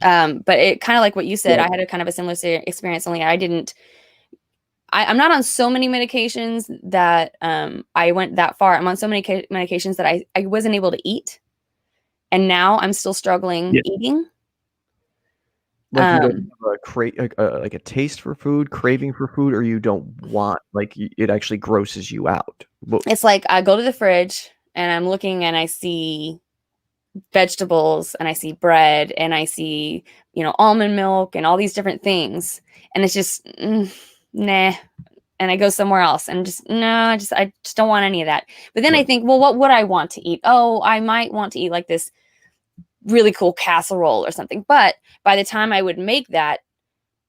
But it kind of like what you said. I had a kind of a similar experience. Only I'm not on so many medications that I went that far. I'm on so many medications that I wasn't able to eat, and now I'm still struggling eating. Like you don't have like a taste for food, craving for food, or you don't want, like it actually grosses you out. It's like I go to the fridge and I'm looking and I see vegetables and I see bread and I see, almond milk and all these different things. And it's just, nah. And I go somewhere else and I just don't want any of that. But then I think, well, what would I want to eat? Oh, I might want to eat like this really cool casserole or something. But by the time I would make that,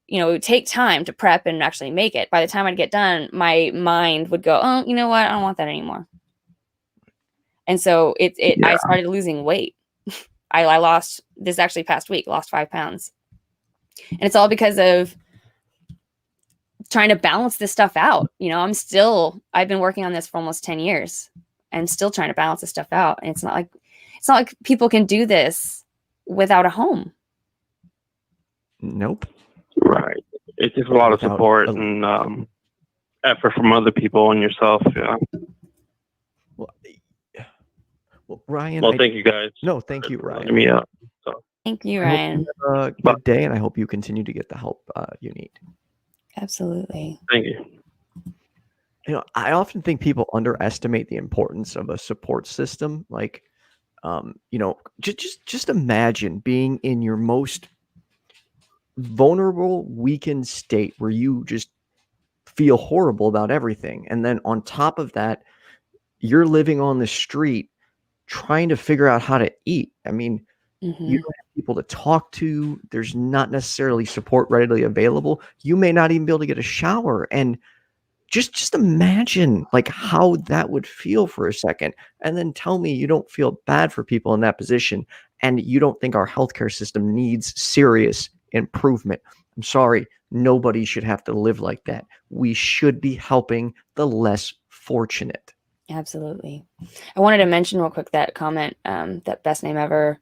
it would take time to prep and actually make it. By the time I'd get done, my mind would go, oh, you know what? I don't want that anymore. And so I started losing weight. I lost, this actually past week, lost 5 pounds. And it's all because of trying to balance this stuff out. I've been working on this for almost 10 years and still trying to balance this stuff out. And it's not like people can do this without a home. Nope. Right. It takes a lot of support and effort from other people and yourself. Yeah. Well, Ryan. Well, thank you guys. No, thank you, Ryan. Thank you, Ryan. Have a good day, and I hope you continue to get the help you need. Absolutely. Thank you. I often think people underestimate the importance of a support system. Like, just imagine being in your most vulnerable, weakened state where you just feel horrible about everything. And then on top of that, you're living on the street trying to figure out how to eat. I mean, you don't have people to talk to. There's not necessarily support readily available. You may not even be able to get a shower. And just imagine like how that would feel for a second. And then tell me you don't feel bad for people in that position and you don't think our healthcare system needs serious improvement. I'm sorry. Nobody should have to live like that. We should be helping the less fortunate. Absolutely. I wanted to mention real quick that comment that Best Name Ever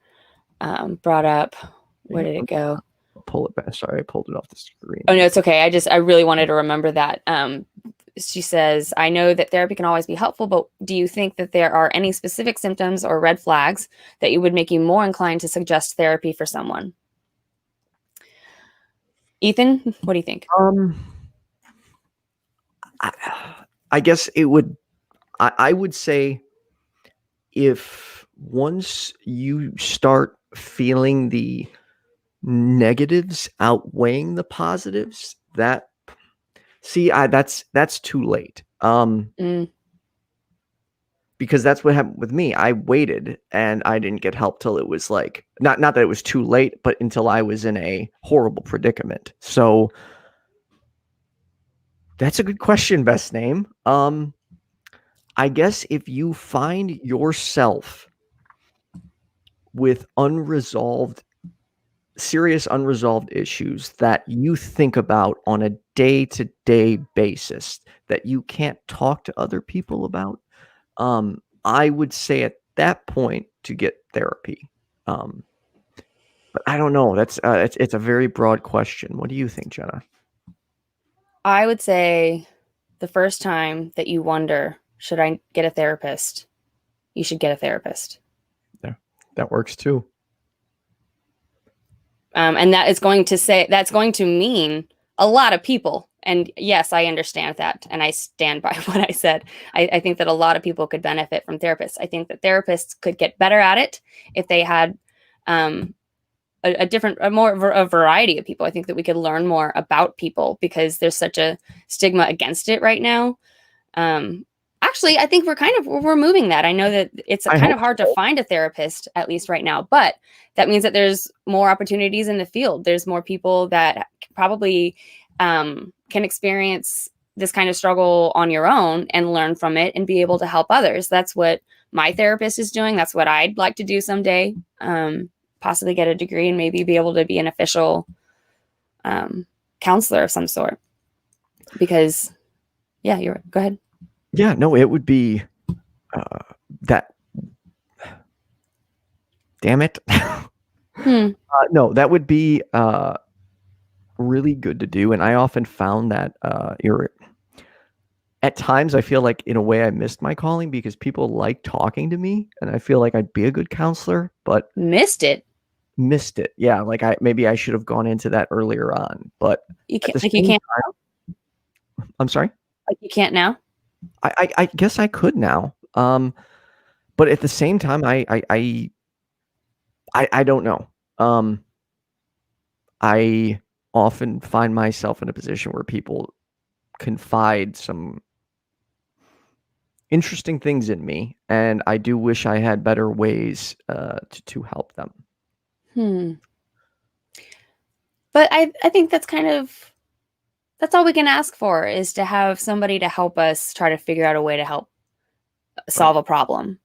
brought up. Where did it go? I'll pull it back. Sorry, I pulled it off the screen. Oh, no, it's okay. I really wanted to remember that. She says, I know that therapy can always be helpful, but do you think that there are any specific symptoms or red flags that would make you more inclined to suggest therapy for someone? Ethan, what do you think? I guess it would, I would say if once you start feeling the negatives outweighing the positives, that's too late. Because that's what happened with me. I waited and I didn't get help till it was like, not that it was too late, but until I was in a horrible predicament. So that's a good question, Best Name. I guess if you find yourself with serious unresolved issues that you think about on a day-to-day basis that you can't talk to other people about, I would say at that point to get therapy. But I don't know. That's it's a very broad question. What do you think, Jenna? I would say the first time that you wonder, should I get a therapist? You should get a therapist. Yeah, that works too. And that's going to mean a lot of people. And yes, I understand that. And I stand by what I said. I think that a lot of people could benefit from therapists. I think that therapists could get better at it if they had a variety of people. I think that we could learn more about people because there's such a stigma against it right now. Actually, I think we're moving that. I know that it's kind of hard to find a therapist, at least right now, but that means that there's more opportunities in the field. There's more people that probably can experience this kind of struggle on your own and learn from it and be able to help others. That's what my therapist is doing. That's what I'd like to do someday. Possibly get a degree and maybe be able to be an official counselor of some sort. Because, yeah, go ahead. Yeah, no, it would be that. Damn it. No, that would be really good to do. And I often found that at times I feel like in a way I missed my calling because people like talking to me and I feel like I'd be a good counselor, but missed it. Yeah. Like maybe I should have gone into that earlier on, but you can't now? I'm sorry? Like you can't now? I guess I could now. But at the same time, I don't know. I often find myself in a position where people confide some interesting things in me, and I do wish I had better ways to help them. But I think that's all we can ask for is to have somebody to help us try to figure out a way to help solve a problem.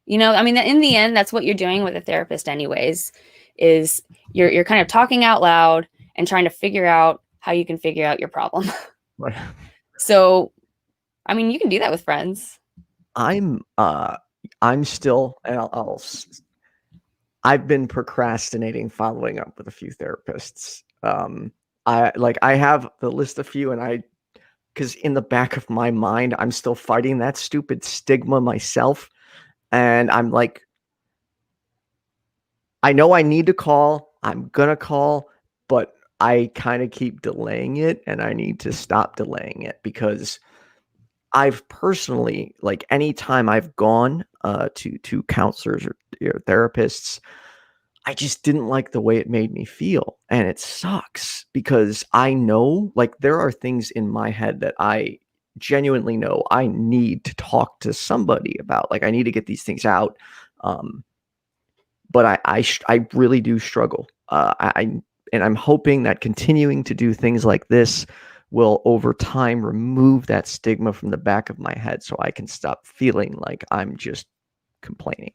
You know, I mean, in the end, that's what you're doing with a therapist anyways, is you're kind of talking out loud and trying to figure out how you can figure out your problem. Right. So, I mean, you can do that with friends. I'm still, and I've been procrastinating following up with a few therapists. I have the list of few, and because in the back of my mind, I'm still fighting that stupid stigma myself. And I'm like, I know I need to call. I'm going to call, but I kind of keep delaying it, and I need to stop delaying it because I've personally, like anytime I've gone to counselors or therapists, I just didn't like the way it made me feel. And it sucks because I know, like, there are things in my head that I genuinely know I need to talk to somebody about. Like, I need to get these things out. But I really do struggle. And I'm hoping that continuing to do things like this will over time remove that stigma from the back of my head so I can stop feeling like I'm just complaining.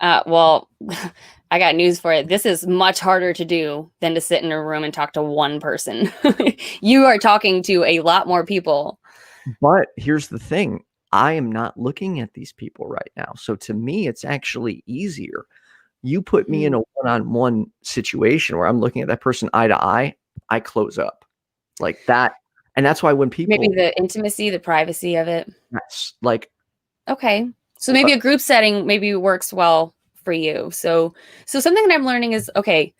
Well, I got news for it. This is much harder to do than to sit in a room and talk to one person. You are talking to a lot more people. But here's the thing. I am not looking at these people right now. So to me, it's actually easier. You put me in a one-on-one situation where I'm looking at that person eye to eye, I close up like that. And that's why when people... Maybe the intimacy, the privacy of it. Yes. Like... Okay. So maybe a group setting maybe works well for you. So something that I'm learning is, okay,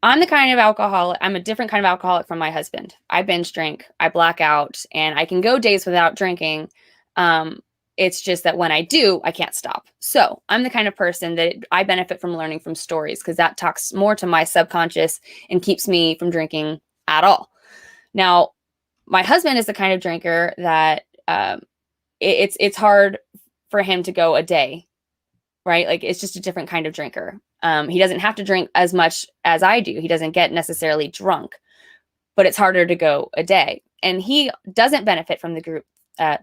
I'm a different kind of alcoholic from my husband. I binge drink, I black out, and I can go days without drinking. It's just that when I do, I can't stop. So I'm the kind of person that I benefit from learning from stories because that talks more to my subconscious and keeps me from drinking at all. Now, my husband is the kind of drinker that it's hard for him to go a day, right? Like it's just a different kind of drinker. He doesn't have to drink as much as I do. He doesn't get necessarily drunk, but it's harder to go a day. And he doesn't benefit from the group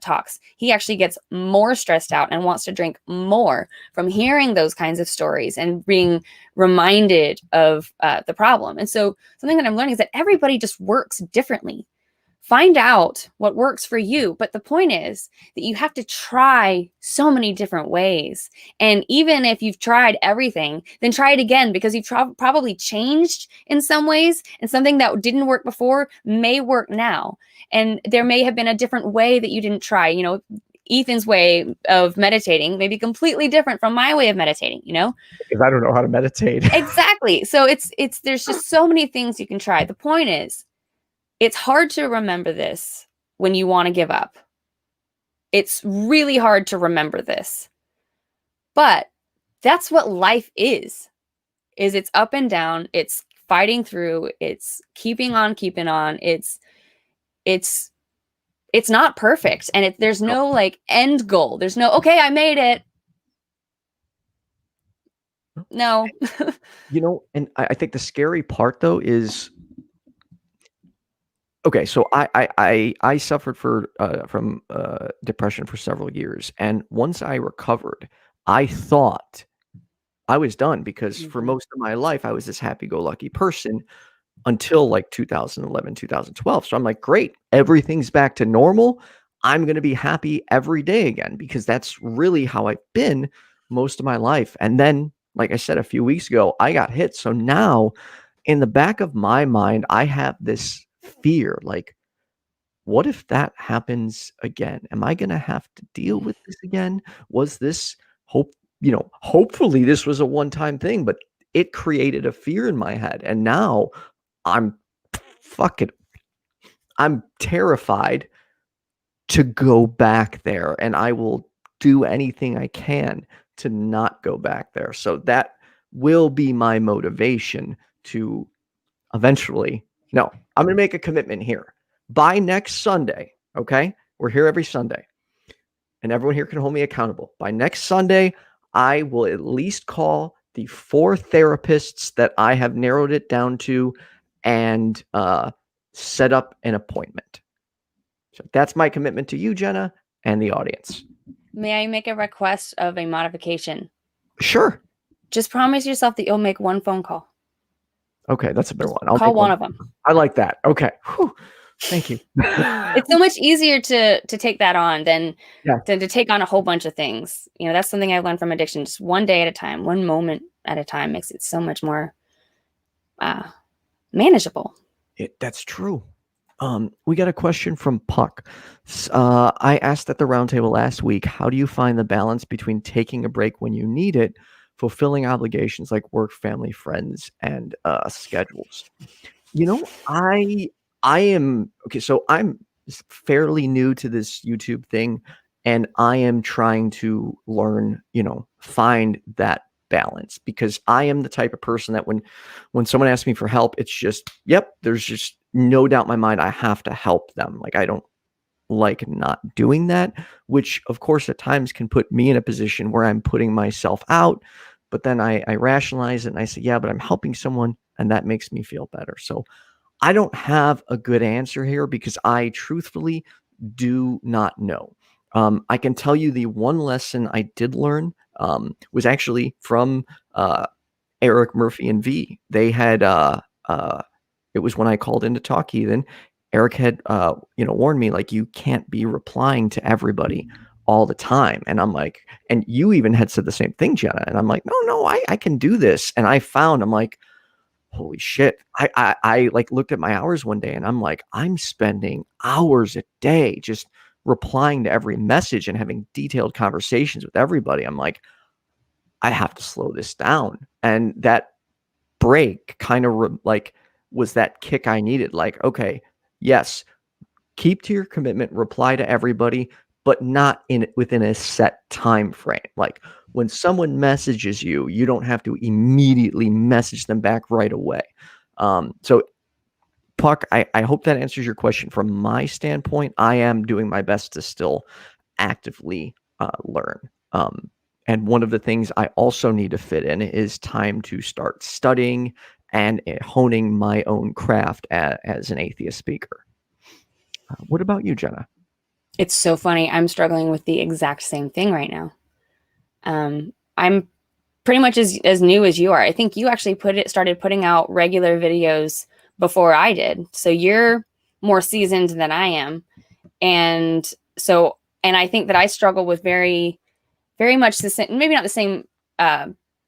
talks. He actually gets more stressed out and wants to drink more from hearing those kinds of stories and being reminded of the problem. And so something that I'm learning is that everybody just works differently. Find out what works for you. But the point is that you have to try so many different ways. And even if you've tried everything, then try it again because you've probably changed in some ways, and something that didn't work before may work now. And there may have been a different way that you didn't try. You know, Ethan's way of meditating may be completely different from my way of meditating, you know? Because I don't know how to meditate. Exactly. So there's just so many things you can try. The point is, it's hard to remember this when you want to give up. It's really hard to remember this. But that's what life is. is it's up and down. It's fighting through. It's keeping on. It's not perfect. And there's no like end goal. There's no, okay, I made it. No. You know, and I think the scary part though is, okay, so I suffered from depression for several years, and once I recovered, I thought I was done because for most of my life I was this happy-go-lucky person until like 2011, 2012. So I'm like, great, everything's back to normal. I'm going to be happy every day again because that's really how I've been most of my life. And then, like I said a few weeks ago, I got hit. So now in the back of my mind, I have this fear like, what if that happens again? Am I going to have to deal with this again? Was this hopefully this was a one-time thing, but it created a fear in my head. And now I'm terrified to go back there, and I will do anything I can to not go back there. So that will be my motivation to eventually. No, I'm going to make a commitment here. By next Sunday, okay? We're here every Sunday, and everyone here can hold me accountable. By next Sunday, I will at least call the 4 therapists that I have narrowed it down to and set up an appointment. So that's my commitment to you, Jenna, and the audience. May I make a request of a modification? Sure. Just promise yourself that you'll make one phone call. Okay, that's a better one. I'll call make one of them. I like that. Okay. Whew. Thank you. It's so much easier to take that on than to take on a whole bunch of things. You know, that's something I learned from addiction. Just one day at a time, one moment at a time makes it so much more manageable. That's true. We got a question from Puck. I asked at the roundtable last week, how do you find the balance between taking a break when you need it, fulfilling obligations like work, family, friends, and schedules? You know, I am okay. So I'm fairly new to this YouTube thing, and I am trying to learn, find that balance, because I am the type of person that when someone asks me for help, it's just, yep, there's just no doubt in my mind I have to help them. Like, I don't like not doing that, which of course at times can put me in a position where I'm putting myself out, but then I rationalize it and I say, yeah, but I'm helping someone and that makes me feel better. So I don't have a good answer here because I truthfully do not know. I can tell you the one lesson I did learn was actually from Eric, Murphy, and V. They had it was when I called in to talk, Ethan. Eric had warned me, like, you can't be replying to everybody all the time. And I'm like, and you even had said the same thing, Jenna. And I'm like, no, I can do this. And I'm like, holy shit. I like looked at my hours one day and I'm like, I'm spending hours a day just replying to every message and having detailed conversations with everybody. I'm like, I have to slow this down. And that break kind of was that kick I needed. Like, okay, yes, keep to your commitment, reply to everybody, but not within a set time frame. Like, when someone messages you, you don't have to immediately message them back right away. So Puck, I hope that answers your question. From my standpoint, I am doing my best to still actively learn. And one of the things I also need to fit in is time to start studying and honing my own craft as an atheist speaker. What about you, Jenna? It's so funny. I'm struggling with the exact same thing right now. I'm pretty much as new as you are. I think you actually started putting out regular videos before I did. So you're more seasoned than I am. And I think that I struggle with very, very much the same, maybe not the same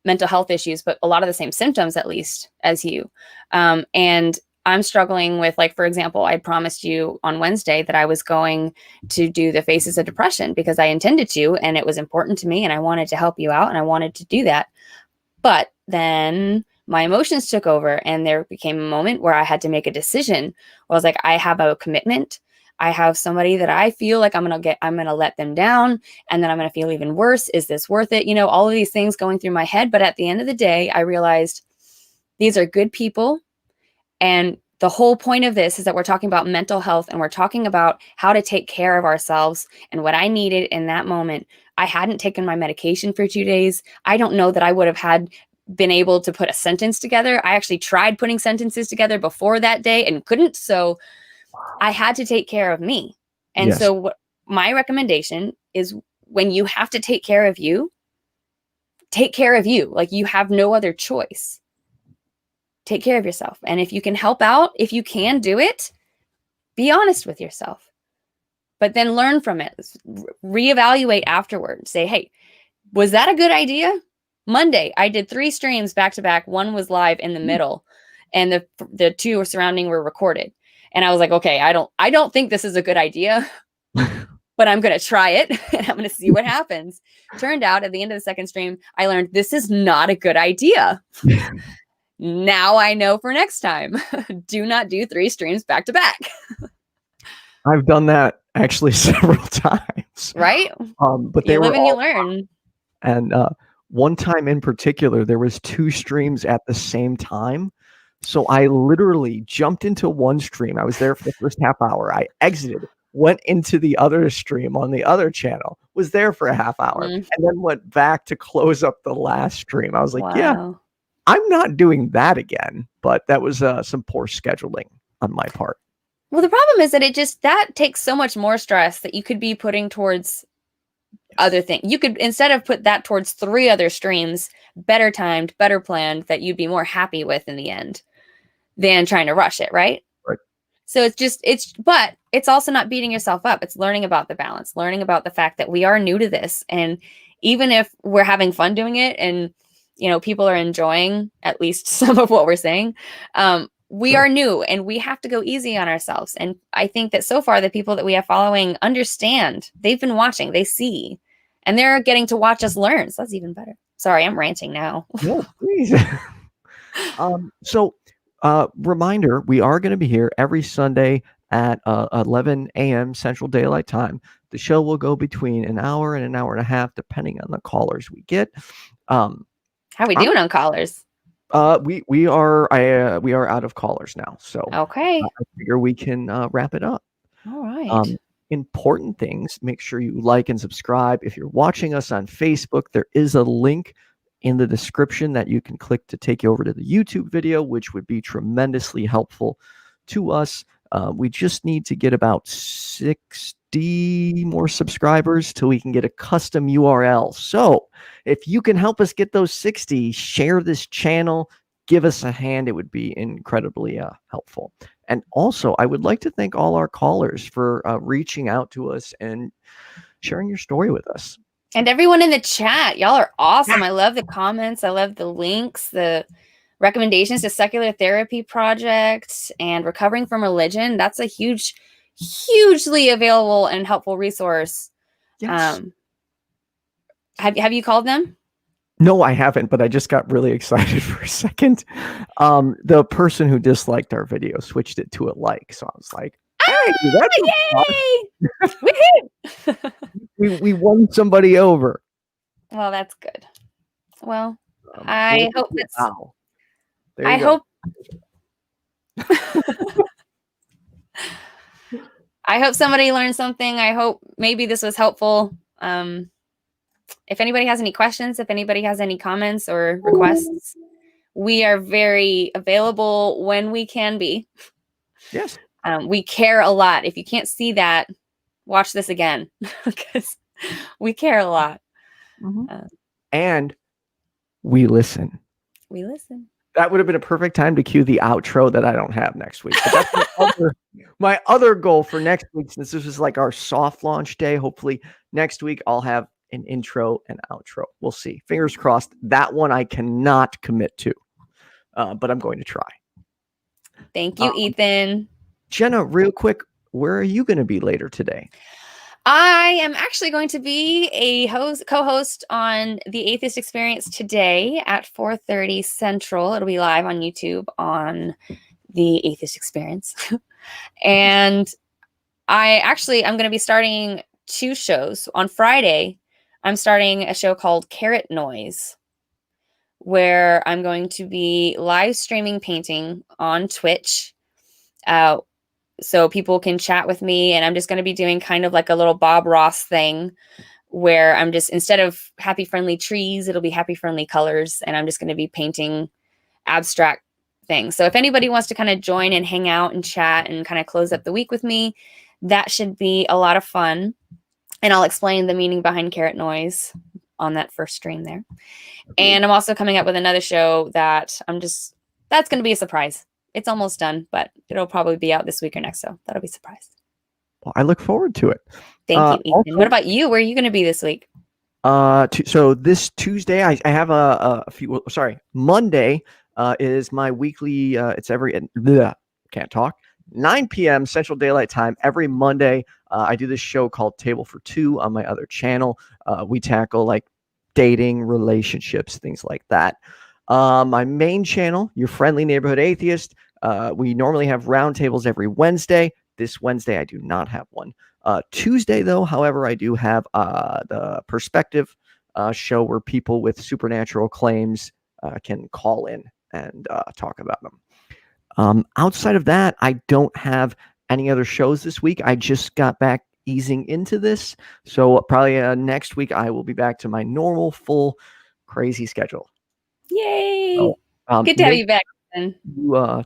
mental health issues, but a lot of the same symptoms, at least, as you. And I'm struggling with, like, for example, I promised you on Wednesday that I was going to do the Faces of Depression because I intended to, and it was important to me, and I wanted to help you out, and I wanted to do that. But then my emotions took over, and there became a moment where I had to make a decision. Where I was like, I have a commitment. I have somebody that I feel like I'm going to let them down, and then I'm going to feel even worse. Is this worth it? All of these things going through my head. But at the end of the day, I realized These are good people. And the whole point of this is that we're talking about mental health, and we're talking about how to take care of ourselves. And what I needed in that moment, I hadn't taken my medication for 2 days. I don't know that I would have been able to put a sentence together. I actually tried putting sentences together before that day and couldn't. So I had to take care of me. And Yes. so my recommendation is, when you have to take care of you, take care of you. Like, you have no other choice. Take care of yourself. And if you can help out, if you can do it, be honest with yourself. But then learn from it. Reevaluate afterwards. Say, hey, was that a good idea? Monday, I did 3 streams back to back. One was live in the middle, and the 2 surrounding were recorded. And I was like, okay, I don't think this is a good idea, but I'm going to try it and I'm going to see what happens. Turned out at the end of the second stream, I learned this is not a good idea. Now I know for next time. Do not do 3 streams back to back. I've done that actually several times. Right? But they You were live and you all learn. And one time in particular, there was 2 streams at the same time. So I literally jumped into one stream. I was there for the first half hour. I exited, went into the other stream on the other channel, was there for a half hour, and then went back to close up the last stream. I was like, yeah, I'm not doing that again. But that was some poor scheduling on my part. Well, the problem is that that takes so much more stress that you could be putting towards other things. You could, instead of put that towards 3 other streams, better timed, better planned, that you'd be more happy with in the end than trying to rush it. Right. So but it's also not beating yourself up. It's learning about the balance, learning about the fact that we are new to this. And even if we're having fun doing it, and, people are enjoying at least some of what we're saying, we are new, and we have to go easy on ourselves. And I think that so far, the people that we have following understand. They've been watching, they see, and they're getting to watch us learn. So that's even better. Sorry, I'm ranting now. No, please. Reminder, we are going to be here every Sunday at 11 a.m. Central Daylight Time. The show will go between an hour and an hour and a half, depending on the callers we get. How are we doing on callers? We are out of callers now, so okay. I figure we can wrap it up. All right. Important things: make sure you like and subscribe. If you're watching us on Facebook, there is a link in the description that you can click to take you over to the YouTube video, which would be tremendously helpful to us. We just need to get about 60 more subscribers till we can get a custom URL. So if you can help us get those 60, share this channel, give us a hand. It would be incredibly helpful. And also, I would like to thank all our callers for reaching out to us and sharing your story with us. And everyone in the chat, y'all are awesome. I love the comments. I love the links, the recommendations to Secular Therapy Project and Recovering from Religion. That's a hugely available and helpful resource. Yes. Have you called them? No, I haven't, but I just got really excited for a second. The person who disliked our video switched it to a like. So I was like, hey, that's we won somebody over. Well, that's good. Well, I hope that's... Wow. I hope I hope somebody learned something. I hope maybe this was helpful. If anybody has any questions, if anybody has any comments or requests, we are very available when we can be. Yes. We care a lot. If you can't see that, watch this again, because we care a lot. And we listen. We listen. That would have been a perfect time to cue the outro that I don't have next week. But that's my other goal for next week, since this is like our soft launch day. Hopefully next week I'll have an intro and outro. We'll see. Fingers crossed. That one I cannot commit to, but I'm going to try. Thank you, Ethan. Jenna, real quick, where are you going to be later today? I am actually going to be a co-host on the Atheist Experience today at 4:30 Central. It'll be live on YouTube on the Atheist Experience. And I'm going to be starting 2 shows. On Friday, I'm starting a show called Carrot Noise, where I'm going to be live streaming painting on Twitch. So people can chat with me, and I'm just going to be doing kind of like a little Bob Ross thing where I'm just, instead of happy friendly trees, it'll be happy friendly colors, and I'm just going to be painting abstract things. So if anybody wants to kind of join and hang out and chat and kind of close up the week with me, that should be a lot of fun. And I'll explain the meaning behind carrot noise on that first stream there. And I'm also coming up with another show that that's going to be a surprise. It's almost done, but it'll probably be out this week or next. So that'll be a surprise. Well, I look forward to it. Thank you, Ethan. Also, what about you? Where are you going to be this week? So this Tuesday, I have a few. Sorry, Monday is my weekly. It's can't talk. 9 p.m. Central Daylight Time every Monday. I do this show called Table for Two on my other channel. We tackle like dating, relationships, things like that. My main channel, Your Friendly Neighborhood Atheist. We normally have roundtables every Wednesday. This Wednesday, I do not have one. Tuesday, though, however, I do have the Perspective show where people with supernatural claims can call in and talk about them. Outside of that, I don't have any other shows this week. I just got back easing into this. So probably next week, I will be back to my normal, full, crazy schedule. Yay! So, good to have you back.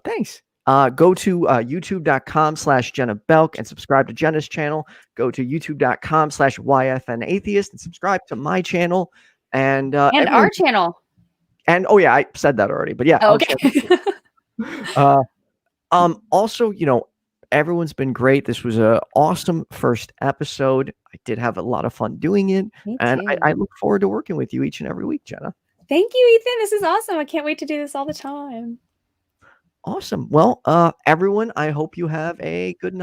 Thanks. Go to youtube.com/Jenna Belk and subscribe to Jenna's channel. Go to youtube.com/YFNAtheist and subscribe to my channel. And our channel. And oh yeah, I said that already, but yeah. Oh, okay. Also, everyone's been great. This was an awesome first episode. I did have a lot of fun doing it. And I look forward to working with you each and every week, Jenna. Thank you, Ethan. This is awesome. I can't wait to do this all the time. Awesome. Well, everyone, I hope you have a good night.